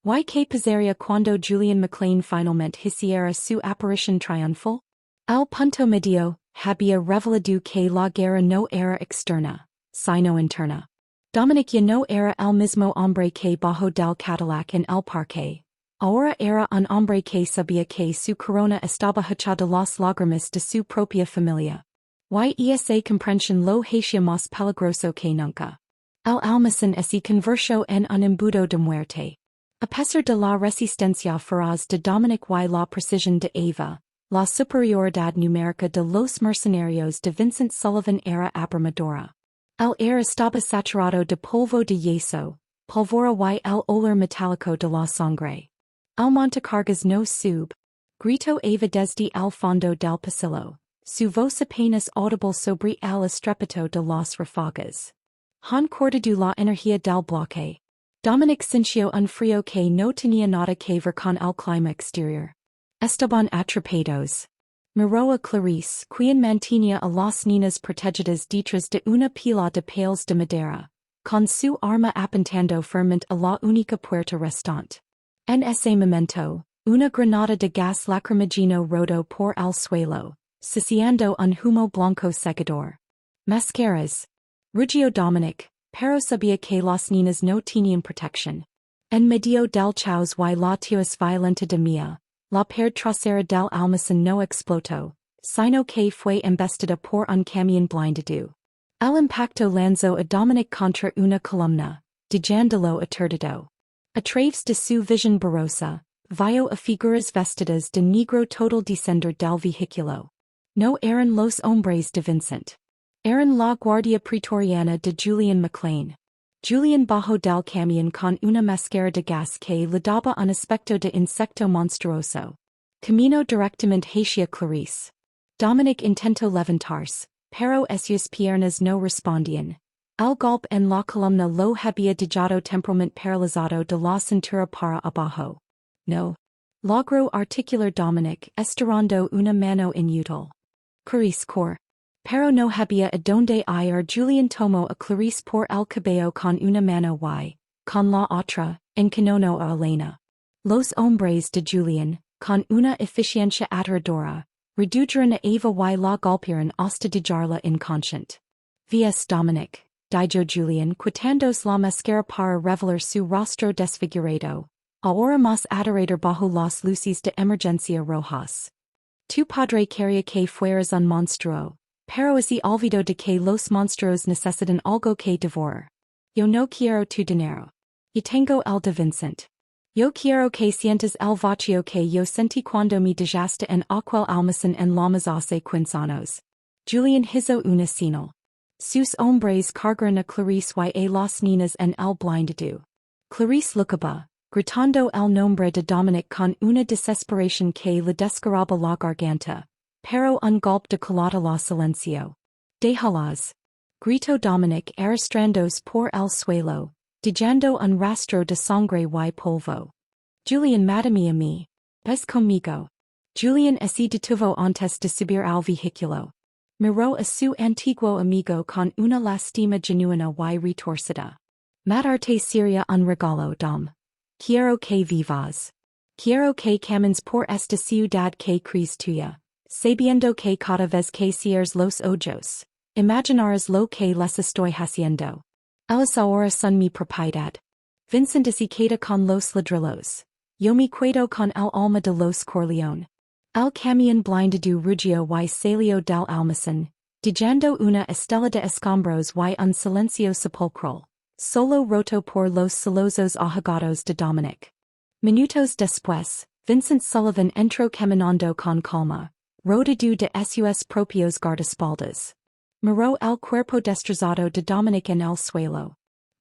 ¿Y qué pasaría cuando Julian McLean finalmente hiciera su aparición triunfal? El punto medio, había revelado que la guerra no era externa, sino interna. Dominic ya no era el mismo hombre que bajó del Cadillac en el parque. Ahora era un hombre que sabía que su corona estaba hecha de las lágrimas de su propia familia. Y esa comprensión lo hacía más peligroso que nunca. El almacén se convirtió en un embudo de muerte. A pesar de la resistencia feroz de Dominic y la precisión de Eva, la superioridad numérica de los mercenarios de Vincent Sullivan era abrumadora. El aire estaba saturado de polvo de yeso, pólvora y el olor metálico de la sangre. El montacargas no sube, gritó Eva desde el fondo del pasillo, su voz apenas audible sobre el estrépito de las ráfagas. Han cortado la energía del bloque. Dominic sintió un frío que no tenía nada que ver con el clima exterior. Estaban atrapados. Miró a Clarice, quien mantenía a las niñas protegidas detrás de una pila de palos de madera, con su arma apuntando firmemente a la única puerta restante. En ese momento, una granada de gas lacrimógeno rodó por el suelo, saciando un humo blanco cegador. Mascaras. Rugió Dominic, pero sabía que las niñas no tenían protección. En medio del caos y la tiras violenta de Mia, la pared trasera del almacén no explotó, sino que fue embestida por un camión blindado. El impacto lanzó a Dominic contra una columna, dejándolo aturdido. A través de su visión borrosa, vio a figuras vestidas de negro total descender del vehículo. No eran los hombres de Vincent. Eran la guardia pretoriana de Julian McLean. Julian bajó del camión con una máscara de gas que le daba un aspecto de insecto monstruoso. Camino directamente hacia Clarice. Dominic intentó levantarse, pero sus piernas no respondían. El golpe en la columna lo había dejado temporalmente paralizado de la cintura para abajo. No. Logró articular Dominic, estirando una mano inútil. Clarice cor. Pero no había a donde ir. Julian tomó a Clarice por el cabello con una mano y, con la otra, encañonó a Elena. Los hombres de Julian, con una eficiencia aterradora, redujeron a Eva y la golpearon hasta dejarla inconsciente. Vies Dominic, dijo Julian quitándose la máscara para revelar su rostro desfigurado, ahora más aterrador bajo las luces de emergencia rojas. Tu padre quería que fueras un monstruo. Pero se olvidó de que los monstruos necesitan algo que devorar. Yo no quiero tu dinero. Y tengo el de Vincent. Yo quiero que sientas el vacío que yo sentí cuando me dejaste en aquel almacén en Lamas hace 15 años. Julian hizo una señal. Sus hombres cargaron a Clarice y a las niñas en el blindado. Clarice luchaba, gritando el nombre de Dominic con una desesperación que le desgarraba la garganta. Pero un golpe de culata la silencio. Déjalas. Gritó Dominic arrastrándose por el suelo, dejando un rastro de sangre y polvo. Julian madame a mí. Ves conmigo. Julian se detuvo antes de subir al vehículo. Miró a su antiguo amigo con una lástima genuina y retorcida. Matarte sería un regalo, Dom. Quiero que vivas. Quiero que camins por esta ciudad que crees tuya, sabiendo que cada vez que cierres los ojos, imaginarás lo que les estoy haciendo. Ellas ahora son mi propiedad. Vincent se queda con los ladrillos. Yo me quedo con el alma de los Corleone. El camión blindado rugió y salió del almacén, dejando una estela de escombros y un silencio sepulcral, solo roto por los celosos ahogados de Dominic. Minutos después, Vincent Sullivan entró caminando con calma, rodeado de sus propios guardaespaldas. Miró el cuerpo destrozado de Dominic en el suelo.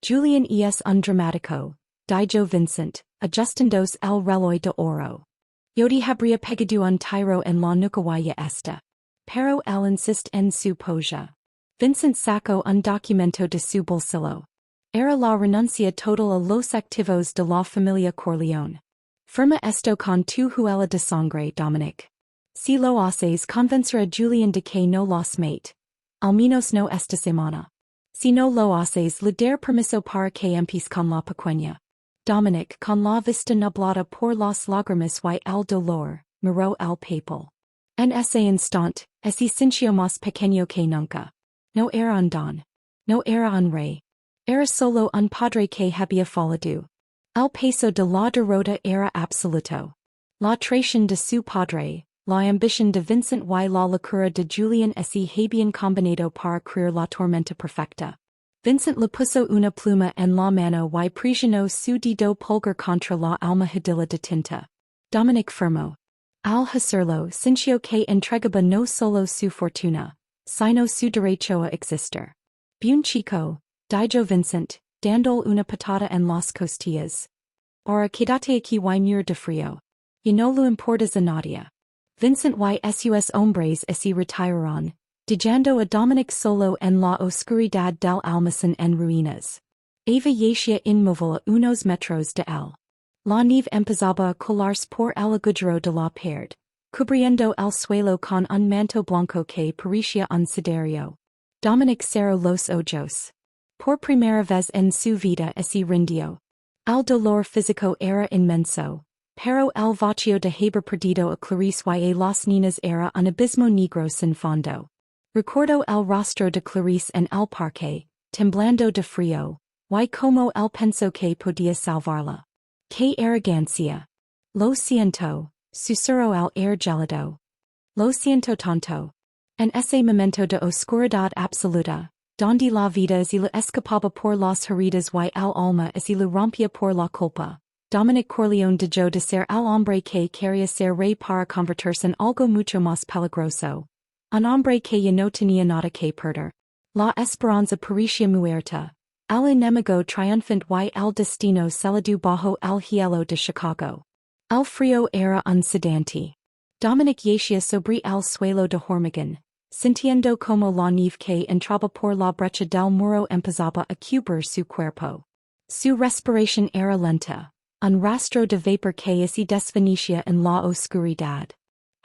Julian es un dramático, dijo Vincent, ajustándose el reloj de oro. Yo te habría pegado un tiro en la nuca y esta. Pero él insiste en su polla. Vincent sacó un documento de su bolsillo. Era la renuncia total a los activos de la familia Corleone. Firma esto con tu huella de sangre, Dominic. Si lo haces convencer a Julian de que no los mate. Al menos no esta semana. Si no lo haces le dar permiso para que empieces con la pequeña. Dominic, con la vista nublada por las lágrimas y el dolor, miró el papel. En ese instante, se sintió más pequeño que nunca. No era un don. No era un rey. Era solo un padre que había fallado. El peso de la derrota era absoluto. La traición de su padre, la ambición de Vincent y la locura de Julian se habían combinado para crear la tormenta perfecta. Vincent le puso una pluma en la mano y presionó su dedo pulgar contra la almohadilla de tinta. Dominic firmó. Al hacerlo sintió que entregaba no solo su fortuna, sino su derecho a existir. Bien chico, dijo Vincent, dándole una patada en las costillas. Ahora quédate aquí y muere de frío. Y no lo importas a nadie. Vincent y sus hombres se retiraron, dejando a Dominic solo en la oscuridad del almacén en ruinas. Eva yacía inmóvil a unos metros de él. La nieve empezaba a colarse por el agujero de la pared, cubriendo el suelo con un manto blanco que parecía un siderio. Dominic cerró los ojos. Por primera vez en su vida se rindió. El dolor físico era inmenso, pero el vacío de haber perdido a Clarice y a las niñas era un abismo negro sin fondo. Recordó el rostro de Clarice en el parque, temblando de frío, y como él pensó que podía salvarla. ¡Qué arrogancia! Lo siento, susurró el aire gélido. Lo siento tanto. En ese momento de oscuridad absoluta, donde la vida se le escapaba por las heridas y el alma se le rompía por la culpa, Dominic Corleone dejó de ser el hombre que quería ser rey para convertirse en algo mucho más peligroso. Un hombre que ya no tenía nada que perder. La esperanza parecía muerta. El enemigo triunfante y el destino celado bajo el hielo de Chicago. El frío era un sedante. Dominic yacía sobre el suelo de hormigón, sintiendo como la nieve que entraba por la brecha del muro empezaba a cubrir su cuerpo. Su respiración era lenta, un rastro de vapor que se desvanecía en la oscuridad.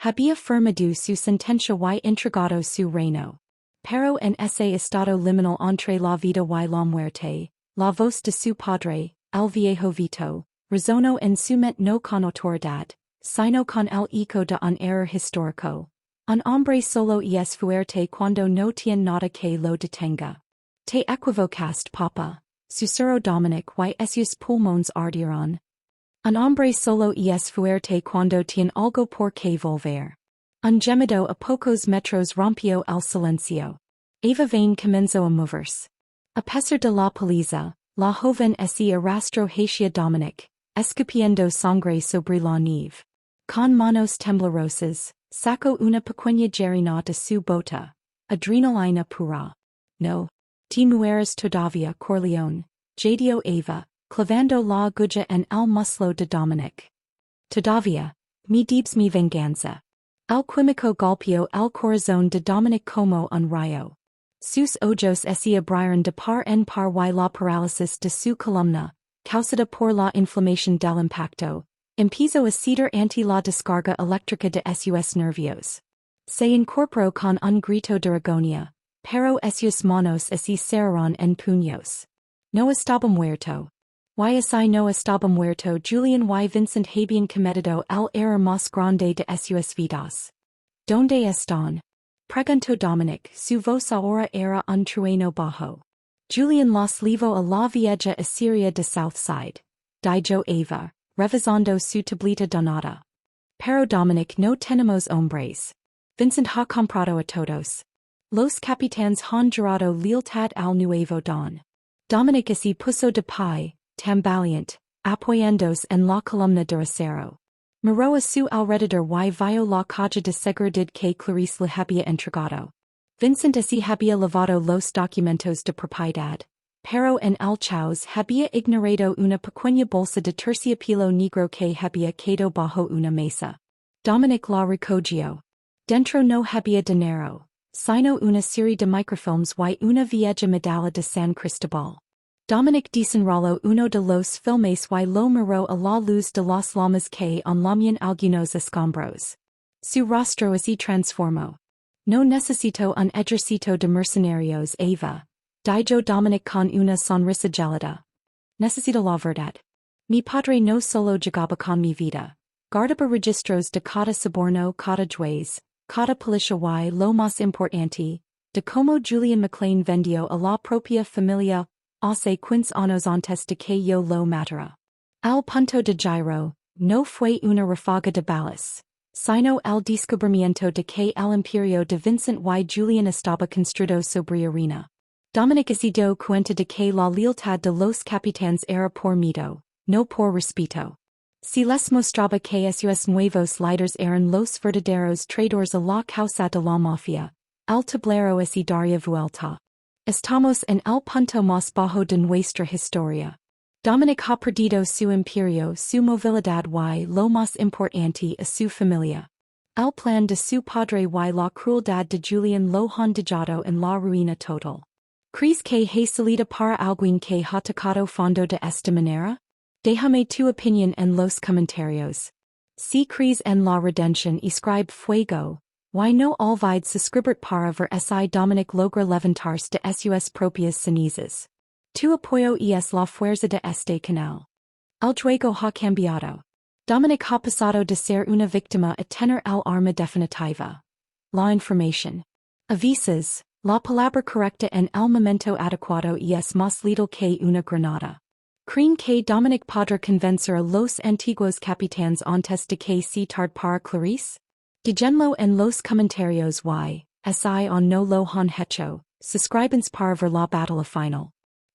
Había firmado su sentencia y entregado su reino. Pero en ese estado liminal entre la vida y la muerte, la voz de su padre, el viejo Vito, resonó en su mente no con autoridad, sino con el eco de un error histórico. Un hombre solo es fuerte cuando no tiene nada que lo detenga. Te equivocaste, papa, susurró Dominic y sus pulmones ardieron. Un hombre solo es fuerte cuando tiene algo por que volver. Un gemido a pocos metros rompió el silencio. Eva Vane comenzó a moverse. A pesar de la paliza, la joven se arrastró hacia Dominic, escupiendo sangre sobre la nieve. Con manos temblorosas, sacó una pequeña jarina de su bota. Adrenalina pura. No. Te mueres todavía, Corleone, dijo Eva, clavando la aguja en el muslo de Dominic. Todavía, me debes mi venganza. El químico golpeó el corazón de Dominic como un rayo. Sus ojos se abrieron de par en par y la parálisis de su columna, causada por la inflamación del impacto, empezó a ceder ante la descarga eléctrica de sus nervios. Se incorporó con un grito de agonía, pero sus manos se cerraron en puños. No estaba muerto. Ysi no estaba muerto Julian y Vincent habían cometido el error más grande de sus vidas. ¿Dónde están? Preguntó Dominic, su voz ahora era un trueno bajo. Julian los llevó a la vieja Asiria de Southside. Dijo Eva, revisando su tablita donada. Pero Dominic no tenemos hombres. Vincent ha comprado a todos. Los capitanes han jurado lealtad al nuevo don. Dominic se puso de pie, tambaleante, apoyándose en la columna de acero. Miró a su alrededor y vio la caja de seguridad que Clarice le había entregado. Vincent se había lavado los documentos de propiedad, pero en el chaos había ignorado una pequeña bolsa de terciopelo negro que había quedado bajo una mesa. Dominic la recogió. Dentro no había dinero, sino una serie de microfilms y una vieja medalla de San Cristobal. Dominic desenrolló uno de los filmes y lo miró a la luz de las llamas que enlamian algunos escombros. Su rostro se transformó. No necesito un ejército de mercenarios, Eva. Dijo Dominic con una sonrisa gelada. Necesito la verdad. Mi padre no solo jugaba con mi vida. Guardaba registros de cada soborno, cada juez, cada policía y lo más importante, de cómo Julian McLean vendió a la propia familia, hace 15 años antes de que yo lo matara. Al punto de giro, no fue una ráfaga de balas, sino el descubrimiento de que el imperio de Vincent y Julian estaba construido sobre arena. Dominic se dio cuenta de que la lealtad de los capitanes era por miedo, no por respeto. Si les mostraba que esos nuevos líderes eran los verdaderos traidores a la causa de la mafia, el tablero se daría vuelta. Estamos en el punto más bajo de nuestra historia. Dominic ha perdido su imperio, su movilidad y, lo más importante, a su familia. El plan de su padre y la crueldad de Julian lo han dejado en la ruina total. ¿Crees que hay salida para alguien que ha tocado fondo de esta manera? Déjame tu opinión en los comentarios. Si crees en la redención, escribe fuego. Y no olvides suscribir para ver si Dominic logra levantarse de sus propias cenizas. Tu apoyo es la fuerza de este canal. El juego ha cambiado. Dominic ha pasado de ser una víctima a tener el arma definitiva. La información. Avisas, la palabra correcta en el momento adecuado es más letal que una granada. ¿Creen que Dominic podrá convencer a los antiguos capitanes antes de que se tarde para Clarice? Díganlo en los comentarios y, si on no lo han hecho, suscríbanse para ver la batalla final.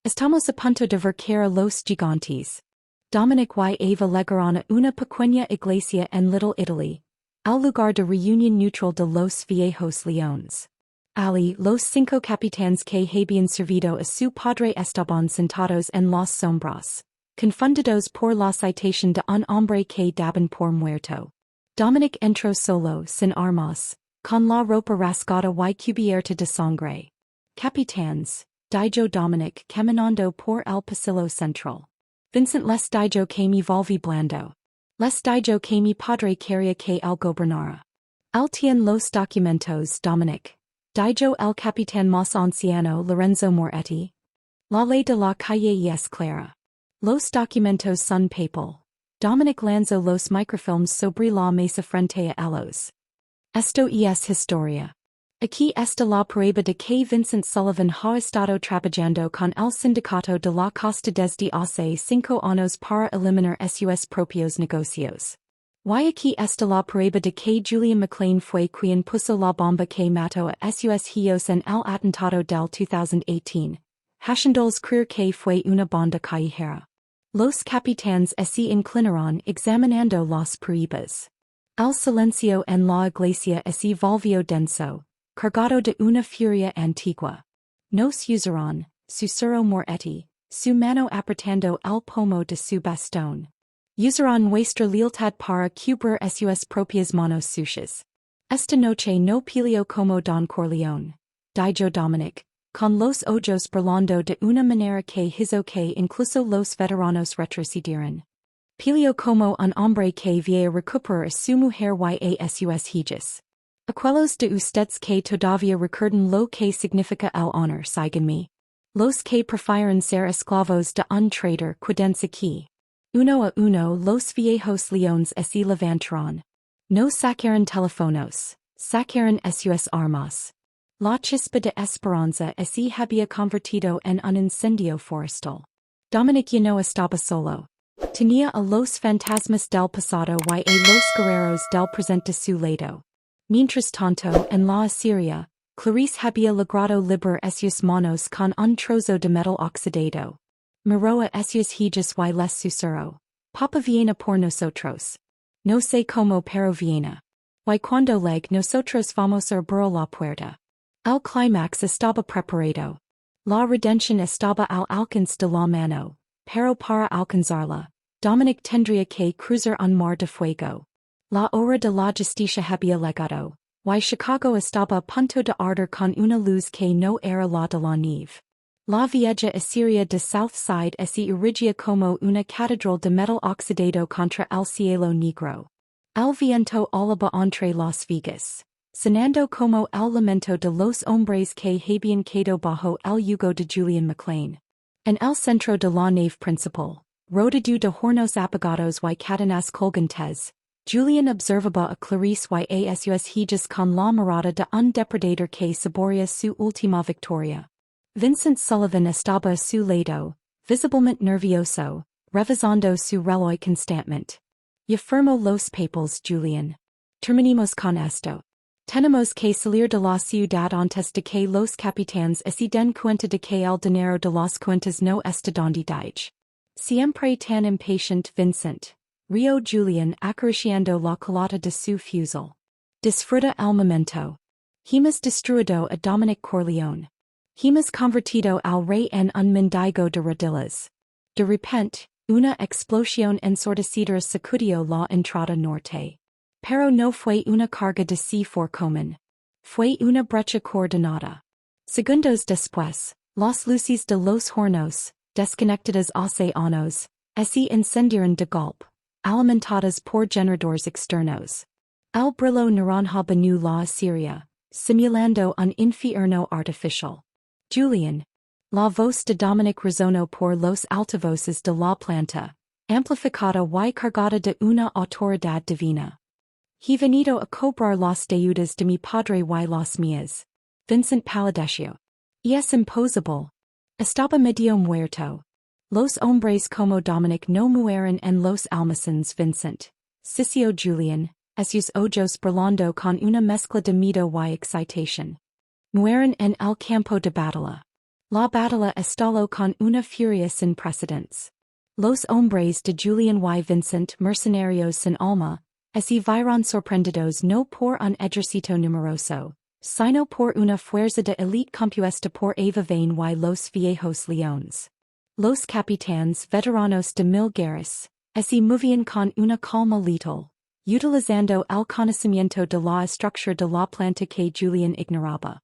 Estamos a punto de ver caer a los gigantes. Dominic y Eva llegarán a una pequeña iglesia en Little Italy, al lugar de reunión neutral de los viejos leones. Ali, los 5 capitanes que habían servido a su padre estaban sentados en las sombras, confundidos por la citación de un hombre que daban por muerto. Dominic entró solo, sin armas, con la ropa rasgada y cubierta de sangre. Capitanes, dijo Dominic caminando por el pasillo central. Vincent les dijo que mi volví blando. Les dijo que mi padre quería que el gobernara. Él tiene los documentos, Dominic. Dijo el capitán más anciano Lorenzo Moretti. La ley de la calle es clara. Los documentos son papel. Dominic lanzó los microfilms sobre la mesa frente a ellos. Esto es historia. Aquí está la prueba de que Vincent Sullivan ha estado trabajando con el sindicato de la costa desde hace 5 años para eliminar sus propios negocios. Y aquí está la prueba de que Julian McLean fue quien puso la bomba que mató a sus hijos en el atentado del 2018, haciéndoles creer que fue una banda callejera. Los capitanes se inclinaron examinando las pruebas. El silencio en la iglesia se volvió denso, cargado de una furia antigua. Nos usaron, susurró Moretti, su mano apretando el pomo de su bastón. Usaron nuestra lealtad para cubrir sus propias manos sucias. Esta noche no peleó como Don Corleone, dijo Dominic, con los ojos brillando de una manera que hizo que incluso los veteranos retrocedieran. Peleó como un hombre que viene recuperar a su mujer y a sus hijas. Aquellos de ustedes que todavía recuerdan lo que significa el honor, síganme. Los que prefieren ser esclavos de un traidor quedense aquí. Uno a uno los viejos leones se levantaron. No sacaron teléfonos, sacaron sus armas. La chispa de esperanza se había convertido en un incendio forestal. Dominic ya no estaba solo. Tenía a los fantasmas del pasado y a los guerreros del presente su lado. Mientras tanto, en la Asiria, Clarice había logrado liberar sus manos con un trozo de metal oxidado. Miró a sus hijas y les susurró. Papa viene por nosotros. No sé cómo pero viene. Y cuando llegue nosotros vamos a abrir la puerta. El clímax estaba preparado. La redención estaba al alcance de la mano, pero para alcanzarla, Dominic tendría que cruzar un mar de fuego. La hora de la justicia había llegado, y Chicago estaba a punto de arder con una luz que no era la de la nieve. La vieja Asiria de Southside se erigía como una catedral de metal oxidado contra el cielo negro. El viento alaba entre Las Vegas, sonando como el lamento de los hombres que habían quedado bajo el yugo de Julian McLean. En el centro de la nave principal, rodeado de hornos apagados y cadenas colgantes, Julian observaba a Clarice y a sus hijas con la mirada de un depredador que saborea su última victoria. Vincent Sullivan estaba a su lado, visiblemente nervioso, revisando su reloj constantemente. Ya firmó los papeles, Julian. Terminemos con esto. Tenemos que salir de la ciudad antes de que los capitanes se den cuenta de que el dinero de las cuentas no está donde dije. Siempre tan impatient, Vincent. Rio Julian acariciando la culata de su fusil. Disfruta el momento. Hemos destruido a Dominic Corleone. Hemos convertido al rey en un mendigo de rodillas. De repente, una explosión ensordecedora sacudió la entrada norte. Pero no fue una carga de C4 común. Fue una brecha coordenada. Segundos después, las luces de los hornos, desconectadas hace años, se encendieron de golpe, alimentadas por generadores externos. El brillo naranja bañó la Asiria, simulando un infierno artificial. Julian. La voz de Dominic resonó por los altavoces de la planta, amplificada y cargada de una autoridad divina. He venido a cobrar las deudas de mi padre y las mías. Vincent palideció. Y es imposible. Estaba medio muerto. Los hombres como Dominic no mueren en los almacenes, Vincent. Sicio Julian, sus ojos brillando con una mezcla de miedo y excitación. Mueren en el campo de batalla. La batalla estalló con una furia sin precedentes. Los hombres de Julian y Vincent, mercenarios sin alma, se vieron sorprendidos no por un ejército numeroso, sino por una fuerza de élite compuesta por Eva Vane y los viejos leones. Los capitanes veteranos de mil guerras, se movían con una calma letal, utilizando el conocimiento de la estructura de la planta que Julian ignoraba.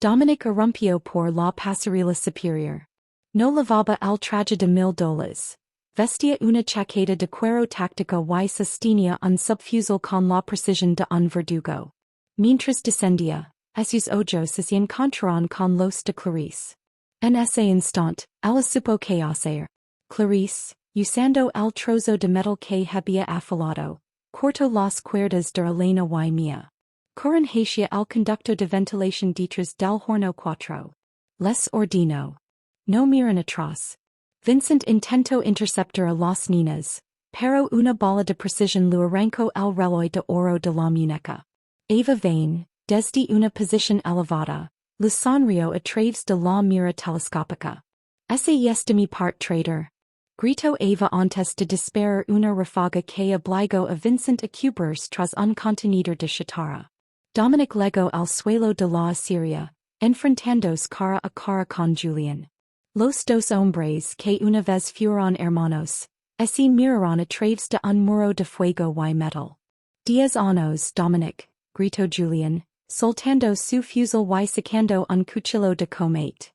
Dominic irrumpió por la pasarela superior. No lavaba el traje de $1000. Vestía una chaqueta de cuero táctico y sostenía un subfusil con la precisión de un verdugo. Mientras descendía, sus ojos se encontraron con los de Clarice. En ese instante, ella supo qué hacer. Clarice, usando el trozo de metal que había afilado, cortó las cuerdas de Elena y mía. Corren hacia el conducto de ventilación detrás del horno 4. Les ordinó. No miren atrás. Vincent intentó interceptar a las niñas, pero una bala de precisión le arrancó el reloj de oro de la muñeca. Eva Vane, desde una posición elevada, le sonrió a través de la mira telescópica. Ese es de mi part traitor. Gritó Eva antes de disparar una ráfaga que obligó a Vincent a cubrirse tras un contenedor de chatarra. Dominic legó al suelo de la Asiria, enfrentándose cara a cara con Julian. Los dos hombres que una vez fueron hermanos, se miraron a través de un muro de fuego y metal. 10 años, Dominic, gritó Julian, soltando su fusil y sacando un cuchillo de combate.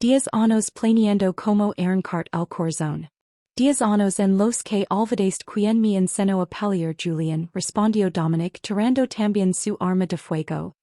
10 años planeando como arrancar el corazón. 10 años en los que olvidaste quien me enseñó a pelear, Julian, respondió Dominic tirando también su arma de fuego.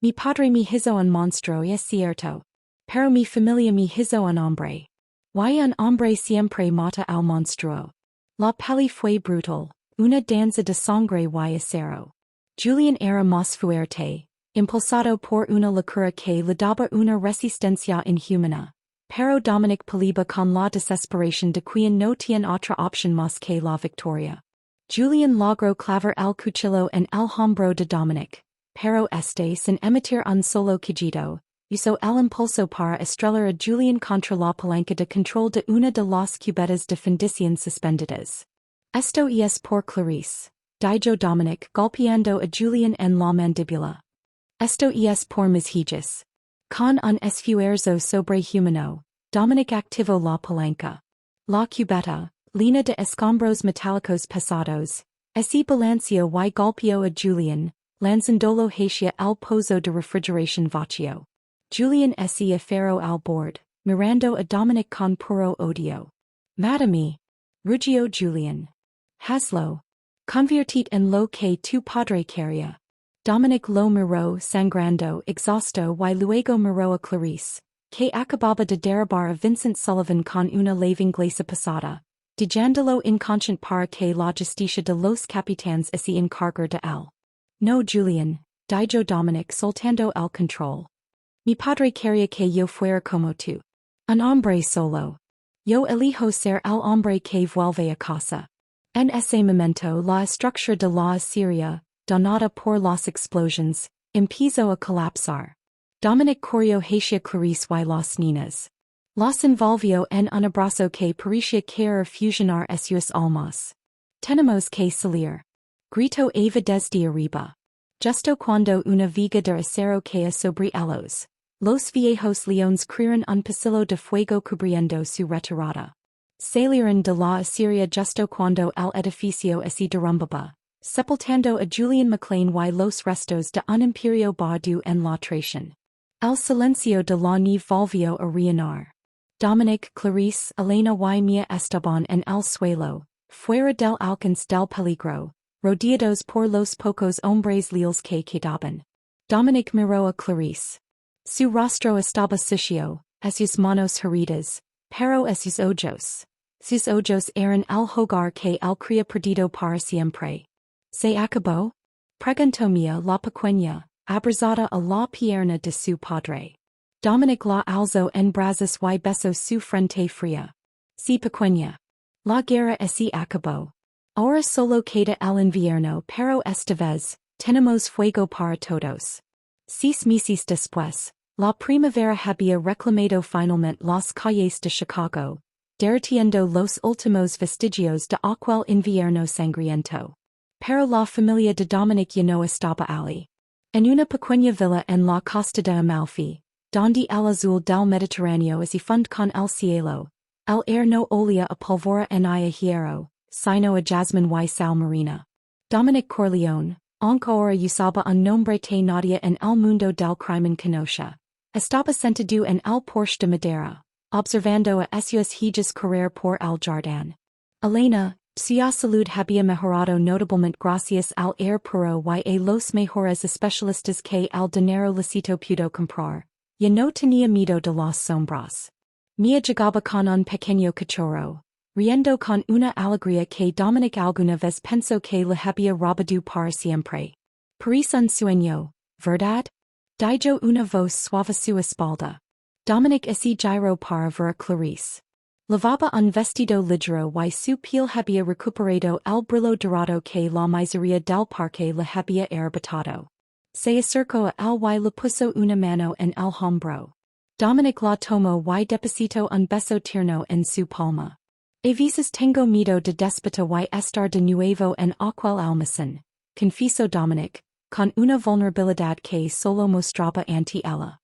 Mi padre me hizo un monstruo, y es cierto. pero mi familia me hizo un hombre. Y un hombre siempre mata al monstruo. La peli fue brutal, una danza de sangre y acero. Julian era más fuerte, impulsado por una locura que le daba una resistencia inhumana. Pero Dominic peleaba con la desesperación de quien no tiene otra opción más que la victoria. Julian logró clavar el cuchillo en el hombro de Dominic, pero este sin emitir un solo quejido, usó el impulso para estrellar a Julian contra la palanca de control de una de las cubetas de fundición suspendidas. Esto es por Clarice, dijo Dominic golpeando a Julian en la mandíbula. Esto es por mis hijas. Con un esfuerzo sobrehumano, Dominic activó la palanca. La cubeta, llena de escombros metálicos pesados, así balanceó y golpeó a Julian, lanzándolo hacia el pozo de refrigeración vacío. Julian se aferró al bord, mirando a Dominic con puro odio. Madame, rugió Julian. Hazlo. Convertit en lo que tu padre quería. Dominic lo miró sangrando exhausto y luego miró a Clarice, que acababa de derribar a Vincent Sullivan con una leve inglesa pasada, dejándolo inconscient para que la justicia de los capitanes se encargue de él. No Julian, dijo Dominic soltando el control. Mi padre quería que yo fuera como tú. Un hombre solo. Yo elijo ser el hombre que vuelve a casa. En ese momento la estructura de la Asiria, donada por las explosions, empezó a colapsar. Dominic corrió hacia Clarice y las niñas. Las envolvió en un abrazo que parecía querer fusionar sus almas. Tenemos que salir. Gritó Eva desde arriba. Justo cuando una viga de acero caía sobre ellos, los viejos leones crearon un pasillo de fuego cubriendo su retirada. Salieron de la Asiria justo cuando el edificio se derrumbaba, sepultando a Julian McLean y los restos de un imperio badu en la traición. El silencio de la nieve volvió a reinar. Dominic, Clarice, Elena y Mia estaban en el suelo, fuera del alcance del peligro, rodeados por los pocos hombres leales que quedaban. Dominic miró a Clarice. Su rostro estaba sucio, sus manos heridas, pero sus ojos. Sus ojos eran el hogar que él creía perdido para siempre. ¿Se acabó? Preguntó Mia la pequeña, abrazada a la pierna de su padre. Dominic la alzó en brazos y besó su frente fría. Sí pequeña. La guerra se acabó. Ahora solo queda el invierno pero esta vez, tenemos fuego para todos. 6 meses después, la primavera había reclamado finalmente las calles de Chicago, derritiendo los últimos vestigios de aquel invierno sangriento. Pero la familia de Dominic ya no estaba allí. En una pequeña villa en la costa de Amalfi, donde el azul del Mediterráneo se fund con el cielo, el air no olía a pólvora ni a hierro, sino a jasmine y sal marina. Dominic Corleone, aunque ahora usaba un nombre que nadie en el mundo del crimen conoce, estaba sentado en el porche de madera, observando a sus hijas correr por el jardín. Elena, su salud había mejorado notablemente gracias al air puro y a los mejores especialistas que el dinero lícito pudo comprar. Ya no tenía miedo de las sombras. Mia llegaba con un pequeño cachorro, riendo con una alegría que Dominic alguna vez pensó que le había robado para siempre. Parece un sueño, ¿verdad? Dijo una voz suave a su espalda. Dominic se giró para ver a Clarice. Lavaba un vestido ligero y su piel había recuperado el brillo dorado que la miseria del parque le había arrebatado. Se acercó a él y le puso una mano en el hombro. Dominic la tomó y depositó un beso tierno en su palma. A veces tengo miedo de déspota y estar de nuevo en aquel almacén, confesó Dominic, con una vulnerabilidad que solo mostraba ante ella.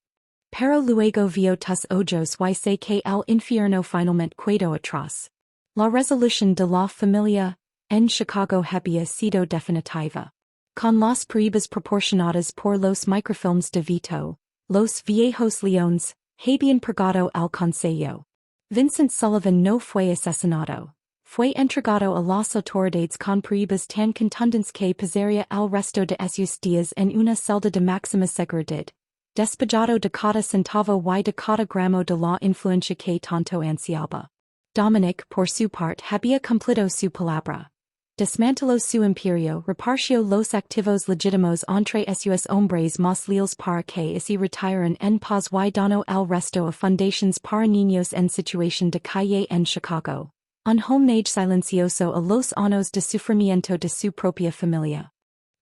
Pero luego vio tus ojos y sé que el infierno finalmente quedó atrás. La resolución de la familia en Chicago había sido definitiva. Con las pruebas proporcionadas por los microfilms de Vito, los viejos leones habían purgado el consejo. Vincent Sullivan no fue asesinado. Fue entregado a las autoridades con pruebas tan contundentes que pasaría el resto de sus días en una celda de máxima seguridad, despejado de cada centavo y de cada gramo de la influencia que tanto ansiaba. Dominic, por su parte, había cumplido su palabra. Desmanteló su imperio, repartió los activos legítimos entre sus hombres más leales para que así retiren en paz y donó el resto of fundations para niños en situación de calle en Chicago. Un homenaje silencioso a los años de sufrimiento de su propia familia.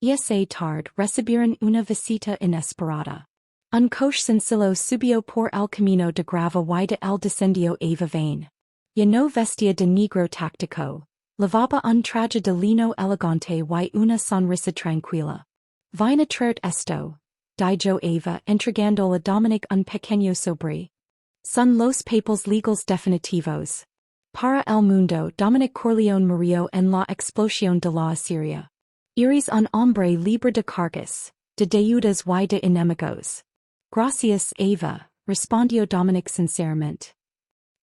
Esa tarde recibieron una visita inesperada. Un coche sencillo subió por el camino de grava y de el descendió Eva Vane. Ya no vestía de negro táctico. Lavaba un traje de lino elegante y una sonrisa tranquila. Vine a traer esto, dijo Eva entregando a Dominic un pequeño sobre. Son los papeles legales definitivos. Para el mundo, Dominic Corleone murió en la explosión de la Asiria. Eres un hombre libre de cargas, de deudas y de enemigos. Gracias, Eva, respondió Dominic sinceramente.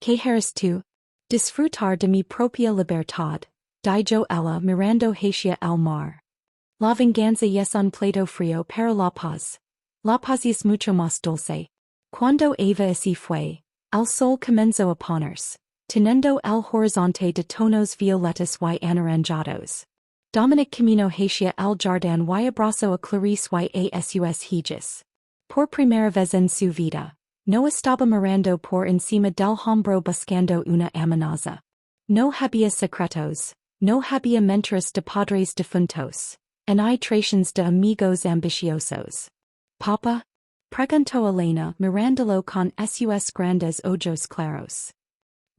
¿Qué eres tú? Disfrutar de mi propia libertad, dijo ella mirando hacia el mar. La venganza es un plato frío para la paz. La paz es mucho más dulce. Cuando Eva así fue, el sol comenzó a ponerse, teniendo el horizonte de tonos violetas y anaranjados. Dominic caminó hacia el jardín y abrazó a Clarice y a sus hijas. Por primera vez en su vida, no estaba mirando por encima del hombro buscando una amenaza. No había secretos, no había mentiras de padres difuntos, ni traiciones de amigos ambiciosos. Papa? Preguntó Elena mirándolo con sus grandes ojos claros.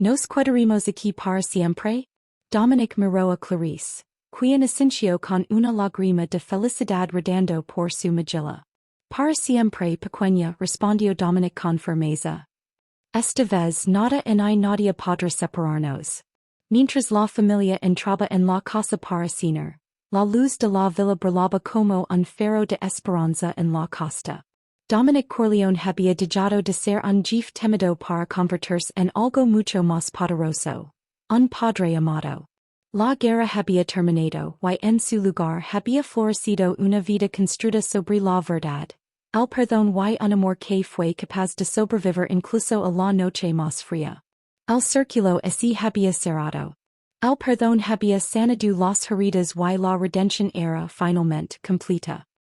¿Nos quedaremos aquí para siempre? Dominic miró a Clarice, quien asintió con una lágrima de felicidad rodando por su mejilla. Para siempre pequeña, respondió Dominic con firmeza. Esta vez nada ni nadie podrá separarnos. Mientras la familia entraba en la casa para cenar, la luz de la villa brillaba como un faro de esperanza en la costa. Dominic Corleone había dejado de ser un jefe temido para convertirse en algo mucho más poderoso. Un padre amado. La guerra había terminado y en su lugar había florecido una vida construida sobre la verdad, el perdón y un amor que fue capaz de sobrevivir incluso a la noche más fría. El círculo así había cerrado. El perdón había sanado las heridas y la redención era finalmente completa.